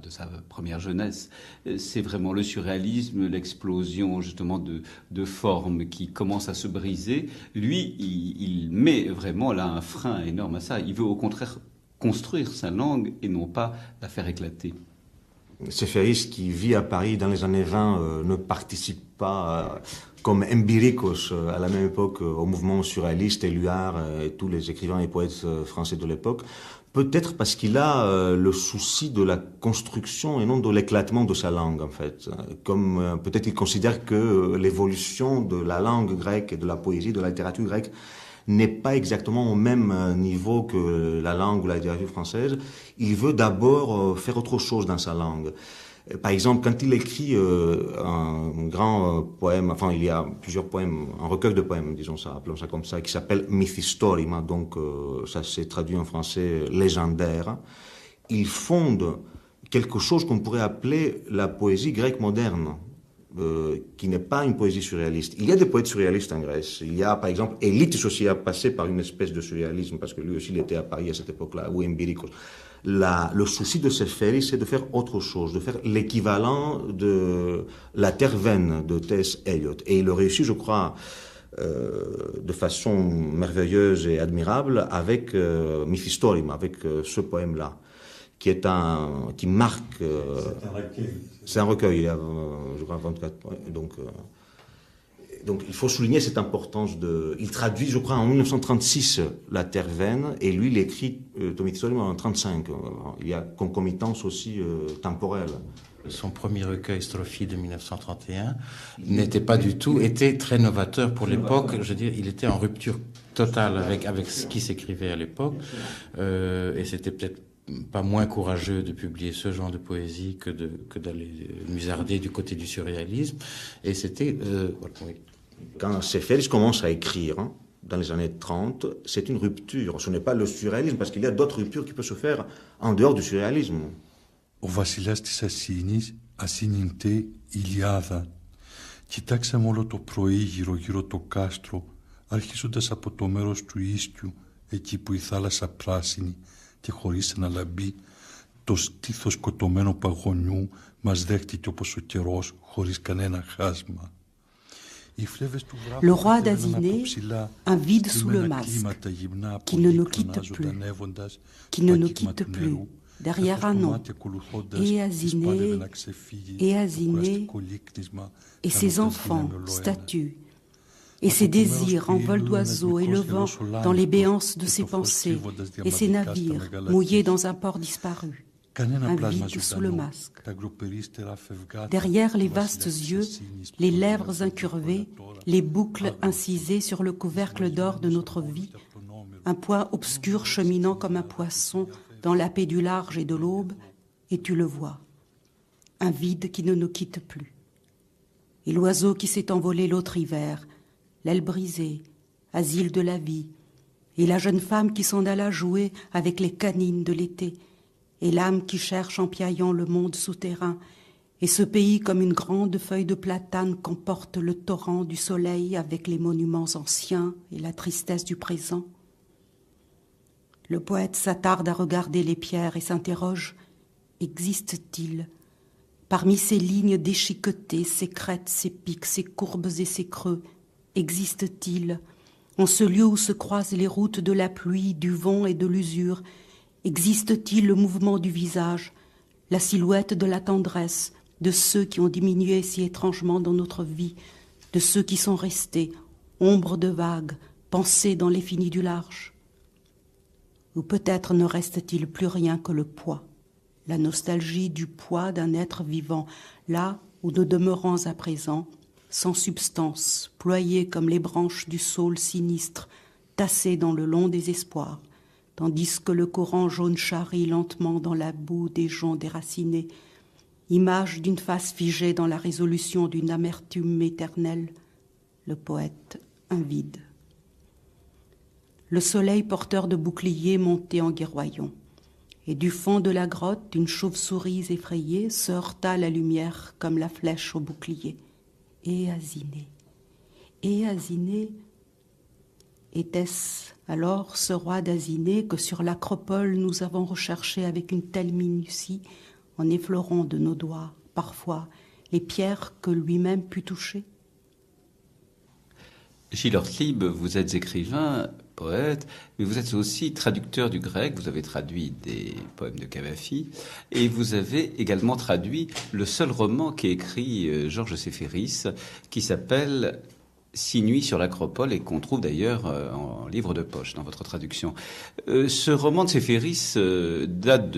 première jeunesse, c'est vraiment le surréalisme, l'explosion justement de formes qui commencent à se briser, lui, il met vraiment là un frein énorme à ça. Il veut au contraire construire sa langue et non pas la faire éclater. Séféris, qui vit à Paris dans les années 20, ne participe pas comme Embirikos à la même époque au mouvement surréaliste, Éluard et tous les écrivains et poètes français de l'époque, peut-être parce qu'il a le souci de la construction et non de l'éclatement de sa langue en fait. Comme peut-être il considère que l'évolution de la langue grecque et de la poésie, de la littérature grecque n'est pas exactement au même niveau que la langue ou la littérature française. Il veut d'abord faire autre chose dans sa langue. Par exemple, quand il écrit un grand poème, enfin il y a plusieurs poèmes, un recueil de poèmes, disons ça, appelons ça comme ça, qui s'appelle Mythistórima, donc ça s'est traduit en français légendaire, il fonde quelque chose qu'on pourrait appeler la poésie grecque moderne, qui n'est pas une poésie surréaliste. Il y a des poètes surréalistes en Grèce. Il y a, par exemple, Élitis aussi a passé par une espèce de surréalisme, parce que lui aussi il était à Paris à cette époque-là, ou Embirikos. Le souci de Séféris, c'est de faire autre chose, de faire l'équivalent de La Terre vaine de T.S. Eliot. Et il le réussit, je crois, de façon merveilleuse et admirable avec Mephistorim, avec ce poème-là, qui marque. C'est un recueil, il y a, je crois, 24 poèmes. Donc il faut souligner cette importance Il traduit, je crois, en 1936 La Terre vaine, et lui, il écrit Mephistorim en 1935. Il y a concomitance aussi temporelle. Son premier recueil, Strophi de 1931, était très novateur pour l'époque. Je veux dire, il était en rupture totale avec ce qui s'écrivait à l'époque, et c'était peut-être pas moins courageux de publier ce genre de poésie que d'aller musarder du côté du surréalisme. Et c'était... oui. Quand Seferis commence à écrire, dans les années 30, c'est une rupture. Ce n'est pas le surréalisme, parce qu'il y a d'autres ruptures qui peuvent se faire en dehors du surréalisme. Ο βασιλιάς της Ασσίνης, ασύνηντε Ηλιάδα. Κοιτάξαμε όλο το πρωί γύρω-γύρω το κάστρο, αρχίζοντας από το μέρος του ίσκιου, εκεί που η θάλασσα πράσινη και χωρίς ένα λαμπί, το στήθος σκοτωμένο παγωνιού μας δέχτηκε όπως ο καιρός, χωρίς κανένα χάσμα. Le roi d'Aziné, un vide sous le masque, qui ne nous quitte plus, derrière un nom, et Aziné, et ses enfants, statues, et ses désirs en vol d'oiseau élevant dans les béances de ses pensées, et ses navires mouillés dans un port disparu. Un vide sous le masque. Derrière les vastes yeux, les lèvres incurvées, les boucles incisées sur le couvercle d'or de notre vie, un point obscur cheminant comme un poisson dans la paix du large et de l'aube, et tu le vois, un vide qui ne nous quitte plus. Et l'oiseau qui s'est envolé l'autre hiver, l'aile brisée, asile de la vie, et la jeune femme qui s'en alla jouer avec les canines de l'été, et l'âme qui cherche en piaillant le monde souterrain, et ce pays comme une grande feuille de platane qu'emporte le torrent du soleil avec les monuments anciens et la tristesse du présent. Le poète s'attarde à regarder les pierres et s'interroge, existe-t-il, parmi ces lignes déchiquetées, ces crêtes, ces pics, ces courbes et ces creux, existe-t-il, en ce lieu où se croisent les routes de la pluie, du vent et de l'usure, existe-t-il le mouvement du visage, la silhouette de la tendresse, de ceux qui ont diminué si étrangement dans notre vie, de ceux qui sont restés, ombres de vagues, pensées dans l'infini du large? Ou peut-être ne reste-t-il plus rien que le poids, la nostalgie du poids d'un être vivant, là où nous demeurons à présent, sans substance, ployés comme les branches du saule sinistre, tassés dans le long désespoir, tandis que le courant jaune charrie lentement dans la boue des joncs déracinés, image d'une face figée dans la résolution d'une amertume éternelle, le poète un vide. Le soleil porteur de boucliers montait en guerroyant, et du fond de la grotte, une chauve-souris effrayée se heurta à la lumière comme la flèche au bouclier. Et Aziné, était-ce alors ce roi d'Aziné que sur l'acropole nous avons recherché avec une telle minutie, en effleurant de nos doigts, parfois, les pierres que lui-même put toucher? Gilles Ortlieb, vous êtes écrivain, poète, mais vous êtes aussi traducteur du grec. Vous avez traduit des poèmes de Cavafy et vous avez également traduit le seul roman qu'ait écrit Georges Séféris, qui s'appelle 6 nuits sur l'Acropole et qu'on trouve d'ailleurs en livre de poche dans votre traduction. Ce roman de Séféris date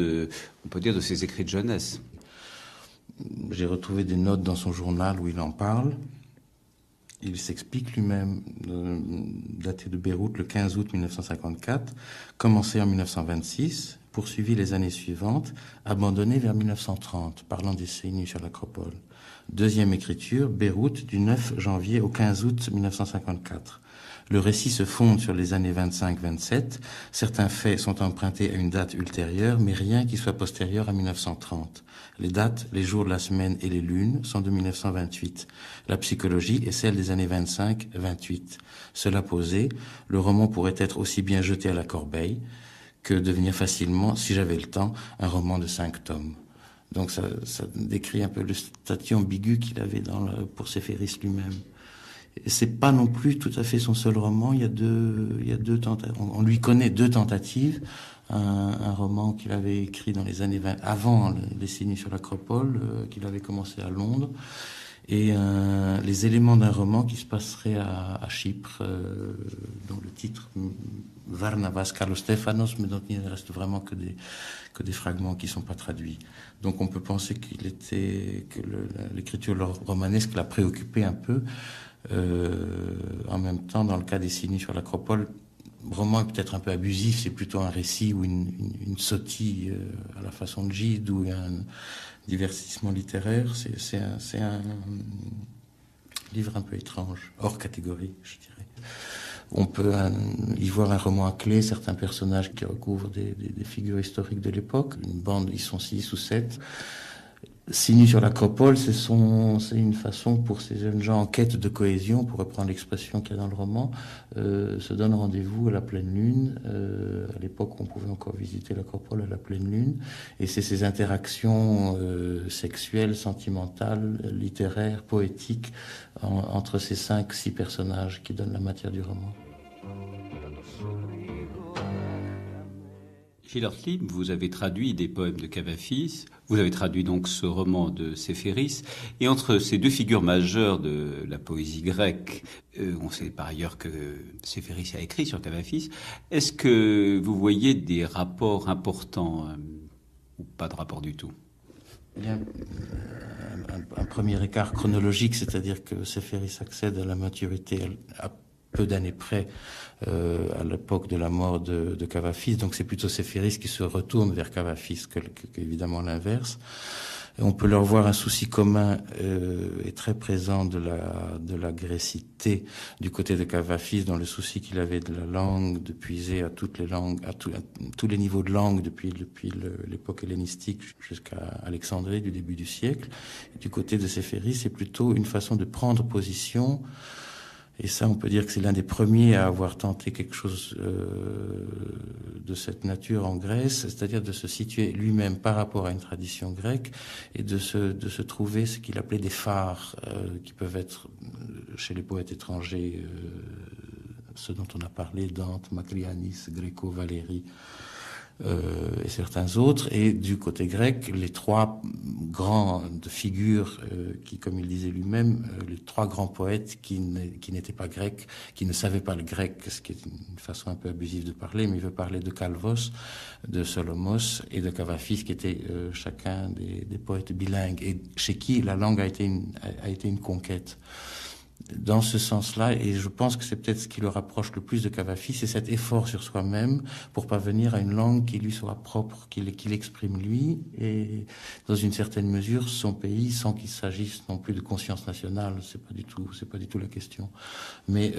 on peut dire, de ses écrits de jeunesse. J'ai retrouvé des notes dans son journal où il en parle. Il s'explique lui-même, daté de Beyrouth le 15 août 1954, commencé en 1926, poursuivi les années suivantes, abandonné vers 1930, parlant des 6 nuits sur l'Acropole. Deuxième écriture, Beyrouth, du 9 janvier au 15 août 1954. Le récit se fonde sur les années 25-27. Certains faits sont empruntés à une date ultérieure, mais rien qui soit postérieur à 1930. Les dates, les jours de la semaine et les lunes sont de 1928. La psychologie est celle des années 25-28. Cela posé, le roman pourrait être aussi bien jeté à la corbeille que devenir facilement, si j'avais le temps, un roman de 5 tomes. Donc ça décrit un peu le statut ambigu qu'il avait pour Séféris lui-même. C'est pas non plus tout à fait son seul roman. Il y a deux tentatives. On lui connaît 2 tentatives. Un roman qu'il avait écrit dans les années 20, avant Les Signes sur l'Acropole, qu'il avait commencé à Londres, et les éléments d'un roman qui se passerait à Chypre, dont le titre Varnavas Karlostéphanos, mais dont il ne reste vraiment que des fragments qui ne sont pas traduits. Donc on peut penser que l'écriture romanesque l'a préoccupé un peu. En même temps, dans le cas des Signes sur l'Acropole, roman est peut-être un peu abusif, c'est plutôt un récit ou une sottille à la façon de Gide ou un divertissement littéraire. C'est un livre un peu étrange, hors catégorie, je dirais. On peut y voir un roman à clé, certains personnages qui recouvrent des figures historiques de l'époque. Une bande, ils sont 6 ou 7. Signes sur l'Acropole, c'est une façon pour ces jeunes gens en quête de cohésion, pour reprendre l'expression qu'il y a dans le roman, se donnent rendez-vous à la pleine lune. À l'époque, on pouvait encore visiter l'Acropole à la pleine lune. Et c'est ces interactions sexuelles, sentimentales, littéraires, poétiques, entre ces 5-6 personnages qui donnent la matière du roman. Gilles Ortlieb, vous avez traduit des poèmes de Kavafis, vous avez traduit donc ce roman de Séféris, et entre ces 2 figures majeures de la poésie grecque, on sait par ailleurs que Séféris a écrit sur Kavafis, est-ce que vous voyez des rapports importants ou pas de rapport du tout? Il y a un premier écart chronologique, c'est-à-dire que Séféris accède à la maturité à peu d'années près, à l'époque de la mort de Kavafis. Donc c'est plutôt Séféris qui se retourne vers Kavafis qu'évidemment l'inverse. Et on peut leur voir un souci commun et très présent de la grécité du côté de Kavafis, dans le souci qu'il avait de la langue, de puiser à toutes les langues, à tous les niveaux de langue depuis l'époque hellénistique jusqu'à Alexandrie du début du siècle. Et du côté de Séféris, c'est plutôt une façon de prendre position. Et ça, on peut dire que c'est l'un des premiers à avoir tenté quelque chose de cette nature en Grèce, c'est-à-dire de se situer lui-même par rapport à une tradition grecque et de se trouver ce qu'il appelait des phares, qui peuvent être, chez les poètes étrangers, ceux dont on a parlé, Dante, Makrianis, Gréco, Valéry, et certains autres, et du côté grec, les 3 grandes figures qui, comme il disait lui-même, les 3 grands poètes qui n'étaient pas grecs, qui ne savaient pas le grec, ce qui est une façon un peu abusive de parler, mais il veut parler de Kalvos, de Solomos et de Kavafis, qui étaient chacun des poètes bilingues, et chez qui la langue a été une conquête. Dans ce sens-là, et je pense que c'est peut-être ce qui le rapproche le plus de Kavafis, c'est cet effort sur soi-même pour parvenir à une langue qui lui soit propre, qu'il exprime lui, et dans une certaine mesure son pays, sans qu'il s'agisse non plus de conscience nationale, c'est pas du tout la question, mais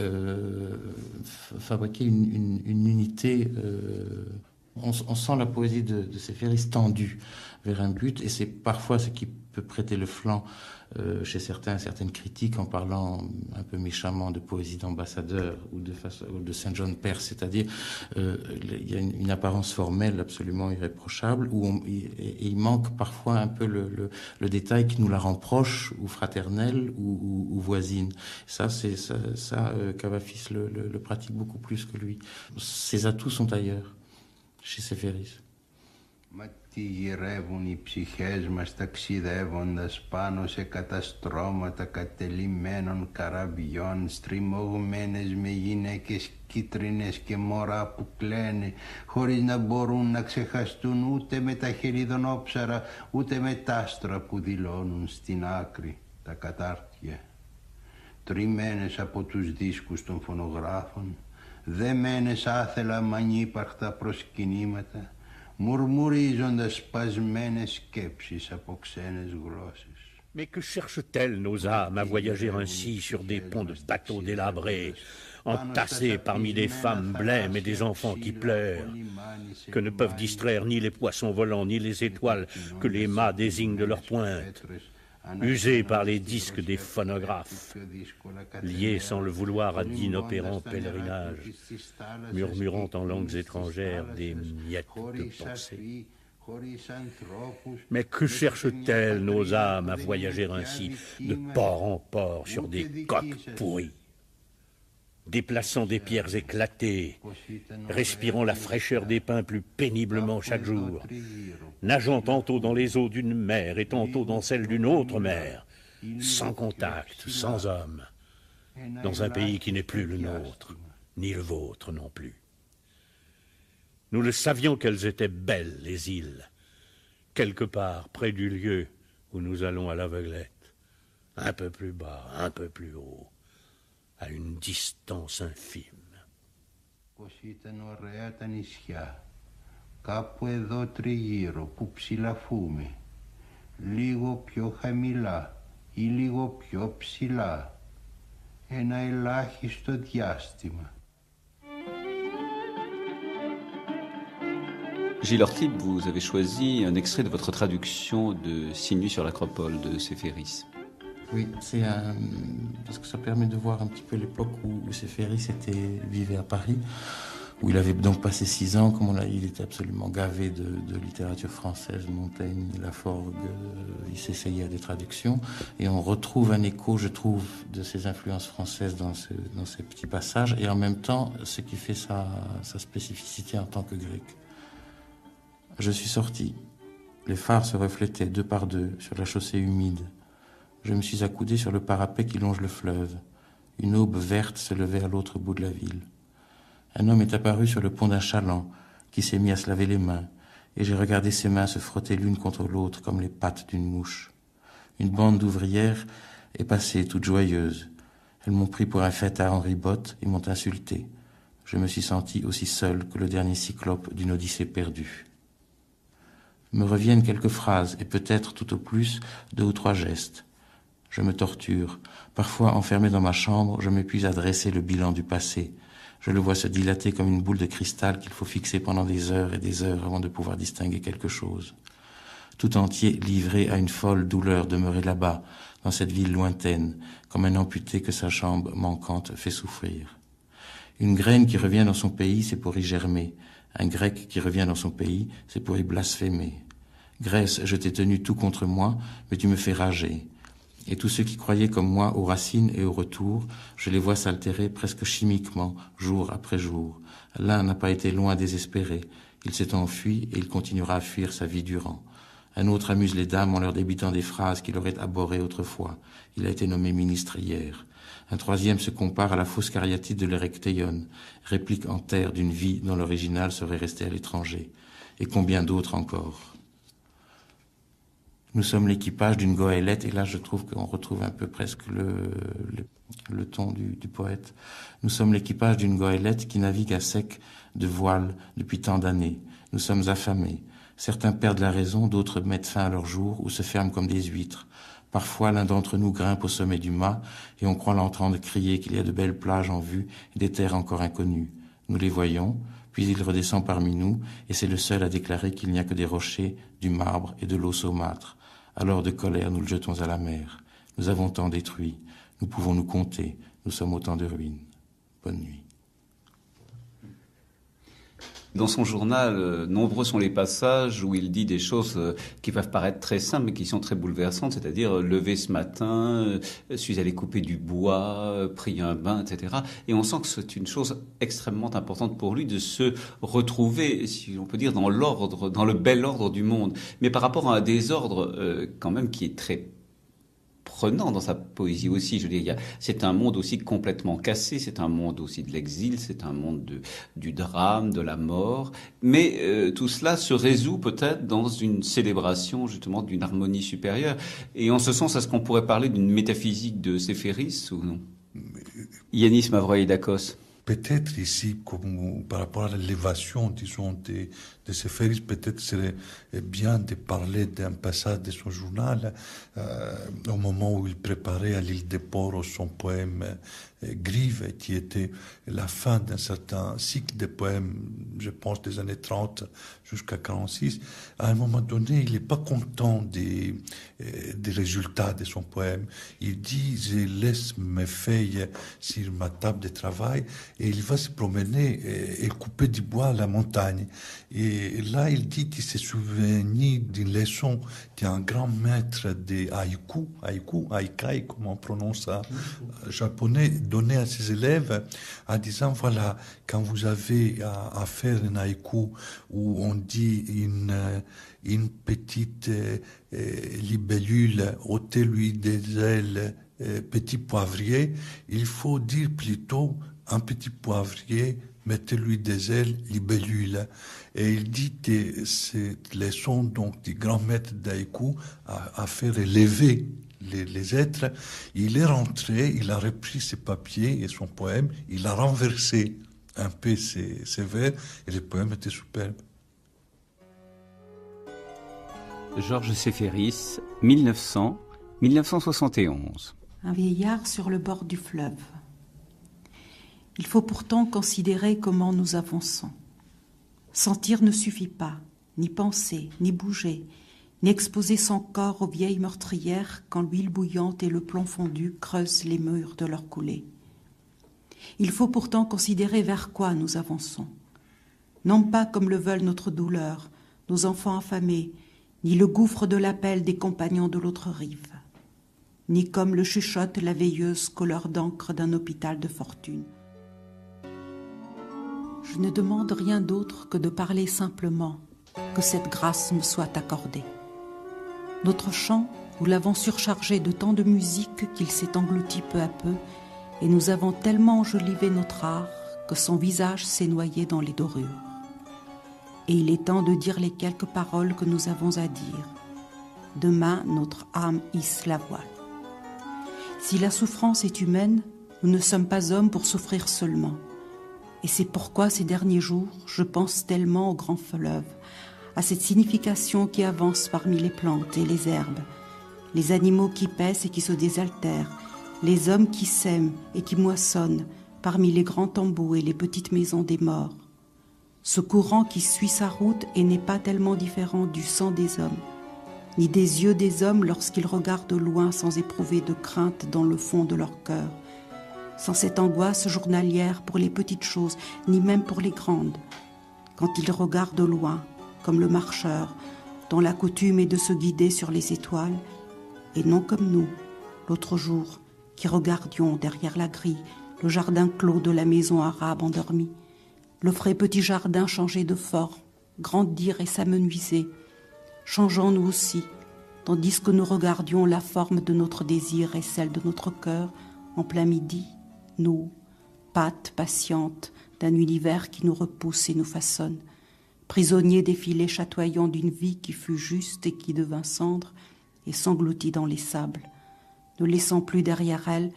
fabriquer une unité. On sent la poésie de Séféris tendue vers un but, et c'est parfois ce qui peut prêter le flanc chez certaines critiques en parlant un peu méchamment de poésie d'ambassadeur ou de Saint John Perse, c'est-à-dire il y a une apparence formelle absolument irréprochable où il manque parfois un peu le détail qui nous la rend proche ou fraternelle ou voisine. Ça, Kavafis le pratique beaucoup plus que lui. Ses atouts sont ailleurs, chez Séféris. Μα τι γυρεύουν οι ψυχές μας ταξιδεύοντας πάνω σε καταστρώματα κατελημμένων καραβιών, στριμωγμένες με γυναίκες κίτρινες και μωρά που κλαίνε, χωρίς να μπορούν να ξεχαστούν ούτε με τα χελιδονόψαρα, ούτε με τ' άστρα που δηλώνουν στην άκρη τα κατάρτια. Τριμμένες από τους δίσκους των φωνογράφων, δεμένες άθελα μ' ανύπαρκτα προσκυνήματα, murmurisondas spasmenes skepsis από ξένες γλώσσες. Mais que cherchent-elles, nos âmes, à voyager ainsi sur des ponts de bateaux délabrés, entassés parmi des femmes blêmes et des enfants qui pleurent, que ne peuvent distraire ni les poissons volants, ni les étoiles que les mâts désignent de leur pointe, usés par les disques des phonographes, liés sans le vouloir à d'inopérants pèlerinages, murmurant en langues étrangères des miettes de pensée. Mais que cherchent-elles, nos âmes, à voyager ainsi, de port en port, sur des coques pourries? déplaçant des pierres éclatées, respirant la fraîcheur des pins plus péniblement chaque jour, nageant tantôt dans les eaux d'une mer et tantôt dans celles d'une autre mer, sans contact, sans homme, dans un pays qui n'est plus le nôtre, ni le vôtre non plus. Nous le savions qu'elles étaient belles, les îles, quelque part près du lieu où nous allons à l'aveuglette, un peu plus bas, un peu plus haut, à une distance infime. Πως ήταν ωραία τα νησιά, κάπου εδώ τριγύρω που ψηλαφούμε, λίγο πιο χαμηλά ή λίγο πιο ψηλά, ένα ελάχιστο διάστημα. Gilles Ortlieb, vous avez choisi un extrait de votre traduction de 6 nuits sur l'Acropole de Séféris. Oui, c'est parce que ça permet de voir un petit peu l'époque où Séféris vivait à Paris, où il avait donc passé 6 ans, comme on l'a dit, il était absolument gavé de littérature française, Montaigne, Laforgue, il s'essayait à des traductions, et on retrouve un écho, je trouve, de ces influences françaises dans ces petits passages, et en même temps, ce qui fait sa spécificité en tant que grec. Je suis sorti. Les phares se reflétaient 2 par 2 sur la chaussée humide. Je me suis accoudé sur le parapet qui longe le fleuve. Une aube verte se levait à l'autre bout de la ville. Un homme est apparu sur le pont d'un chaland qui s'est mis à se laver les mains, et j'ai regardé ses mains se frotter l'une contre l'autre comme les pattes d'une mouche. Une bande d'ouvrières est passée toute joyeuse. Elles m'ont pris pour un fêtard Henri Botte et m'ont insulté. Je me suis senti aussi seul que le dernier cyclope d'une odyssée perdue. Me reviennent quelques phrases et peut-être tout au plus 2 ou 3 gestes. Je me torture. Parfois, enfermé dans ma chambre, je m'épuise à dresser le bilan du passé. Je le vois se dilater comme une boule de cristal qu'il faut fixer pendant des heures et des heures avant de pouvoir distinguer quelque chose. Tout entier livré à une folle douleur demeurée là-bas, dans cette ville lointaine, comme un amputé que sa jambe manquante fait souffrir. Une graine qui revient dans son pays, c'est pour y germer. Un grec qui revient dans son pays, c'est pour y blasphémer. Grèce, je t'ai tenu tout contre moi, mais tu me fais rager. Et tous ceux qui croyaient comme moi aux racines et au retour, je les vois s'altérer presque chimiquement, jour après jour. L'un n'a pas été loin désespéré. Il s'est enfui et il continuera à fuir sa vie durant. Un autre amuse les dames en leur débitant des phrases qu'il aurait abhorrées autrefois. Il a été nommé ministre hier. Un troisième se compare à la fausse cariatide de l'Érectéion, réplique en terre d'une vie dont l'original serait resté à l'étranger. Et combien d'autres encore. Nous sommes l'équipage d'une goélette, et là je trouve qu'on retrouve un peu presque le ton du poète. Nous sommes l'équipage d'une goélette qui navigue à sec de voile depuis tant d'années. Nous sommes affamés. Certains perdent la raison, d'autres mettent fin à leur jour ou se ferment comme des huîtres. Parfois, l'un d'entre nous grimpe au sommet du mât et on croit l'entendre crier qu'il y a de belles plages en vue et des terres encore inconnues. Nous les voyons, puis il redescend parmi nous et c'est le seul à déclarer qu'il n'y a que des rochers, du marbre et de l'eau saumâtre. Alors de colère, nous le jetons à la mer. Nous avons tant détruit, nous pouvons nous compter, nous sommes autant de ruines. Bonne nuit. Dans son journal, nombreux sont les passages où il dit des choses qui peuvent paraître très simples, mais qui sont très bouleversantes, c'est-à-dire lever ce matin, suis allé couper du bois, pris un bain, etc. Et on sent que c'est une chose extrêmement importante pour lui de se retrouver, si on peut dire, dans l'ordre, dans le bel ordre du monde. Mais par rapport à un désordre quand même qui est très prenant dans sa poésie aussi. Je veux dire, c'est un monde aussi complètement cassé, c'est un monde aussi de l'exil, c'est un monde du drame, de la mort. Mais tout cela se résout peut-être dans une célébration justement d'une harmonie supérieure. Et en ce sens, est-ce qu'on pourrait parler d'une métaphysique de Séféris ou non? Yanis Mavroïdakos. Peut-être ici, comme par rapport à l'élévation, disons, de Séféris, peut-être serait bien de parler d'un passage de son journal au moment où il préparait à l'île des Poros son poème Grive, qui était la fin d'un certain cycle de poèmes, je pense, des années 30 jusqu'à 46. À un moment donné, il n'est pas content des résultats de son poème. Il dit « Je laisse mes feuilles sur ma table de travail » et il va se promener et couper du bois à la montagne. Et Et là, il dit qu'il s'est souvenu d'une leçon d'un grand maître des haikai, comment on prononce ça, japonais, donné à ses élèves, en disant, voilà, quand vous avez à faire un haïku où on dit une petite libellule, ôtez-lui des ailes, petit poivrier, il faut dire plutôt un petit poivrier, mettez-lui des ailes, libellule. Et il dit que cette leçon donc, du grand maître d'haïku a fait élever les êtres. Il est rentré, il a repris ses papiers et son poème, il a renversé un peu ses vers et le poème était superbe. Georges Séféris, 1900-1971. Un vieillard sur le bord du fleuve. Il faut pourtant considérer comment nous avançons. Sentir ne suffit pas, ni penser, ni bouger, ni exposer son corps aux vieilles meurtrières quand l'huile bouillante et le plomb fondu creusent les murs de leur coulée. Il faut pourtant considérer vers quoi nous avançons. Non pas comme le veulent notre douleur, nos enfants affamés, ni le gouffre de l'appel des compagnons de l'autre rive, ni comme le chuchote la veilleuse couleur d'encre d'un hôpital de fortune. Je ne demande rien d'autre que de parler simplement, que cette grâce me soit accordée. Notre chant, nous l'avons surchargé de tant de musique qu'il s'est englouti peu à peu, et nous avons tellement enjolivé notre art que son visage s'est noyé dans les dorures. Et il est temps de dire les quelques paroles que nous avons à dire. Demain, notre âme hisse la voile. Si la souffrance est humaine, nous ne sommes pas hommes pour souffrir seulement. Et c'est pourquoi ces derniers jours, je pense tellement au grand fleuve, à cette signification qui avance parmi les plantes et les herbes, les animaux qui paissent et qui se désaltèrent, les hommes qui sèment et qui moissonnent parmi les grands tombeaux et les petites maisons des morts. Ce courant qui suit sa route et n'est pas tellement différent du sang des hommes, ni des yeux des hommes lorsqu'ils regardent au loin sans éprouver de crainte dans le fond de leur cœur, sans cette angoisse journalière pour les petites choses, ni même pour les grandes, quand ils regardent au loin, comme le marcheur, dont la coutume est de se guider sur les étoiles, et non comme nous, l'autre jour, qui regardions derrière la grille le jardin clos de la maison arabe endormie, le frais petit jardin changé de forme, grandir et s'amenuiser, changeant nous aussi, tandis que nous regardions la forme de notre désir et celle de notre cœur en plein midi, nous, pattes patientes d'un univers qui nous repousse et nous façonne, prisonniers des filets chatoyants d'une vie qui fut juste et qui devint cendre et s'engloutit dans les sables, ne laissant plus derrière elle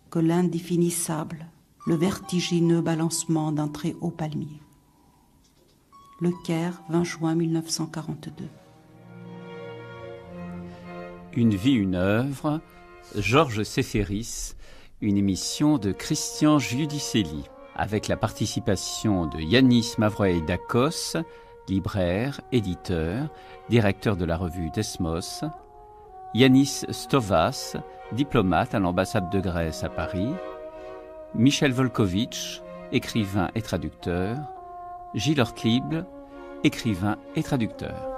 que l'indéfinissable, le vertigineux balancement d'un très haut palmier. Le Caire, 20 juin 1942. Une vie, une œuvre, Georges Séféris, une émission de Christian Giudicelli, avec la participation de Yanis Mavroïdakos, libraire, éditeur, directeur de la revue Desmos, Yanis Stovas, diplomate à l'ambassade de Grèce à Paris, Michel Volkovitch, écrivain et traducteur, Gilles Ortlieb, écrivain et traducteur.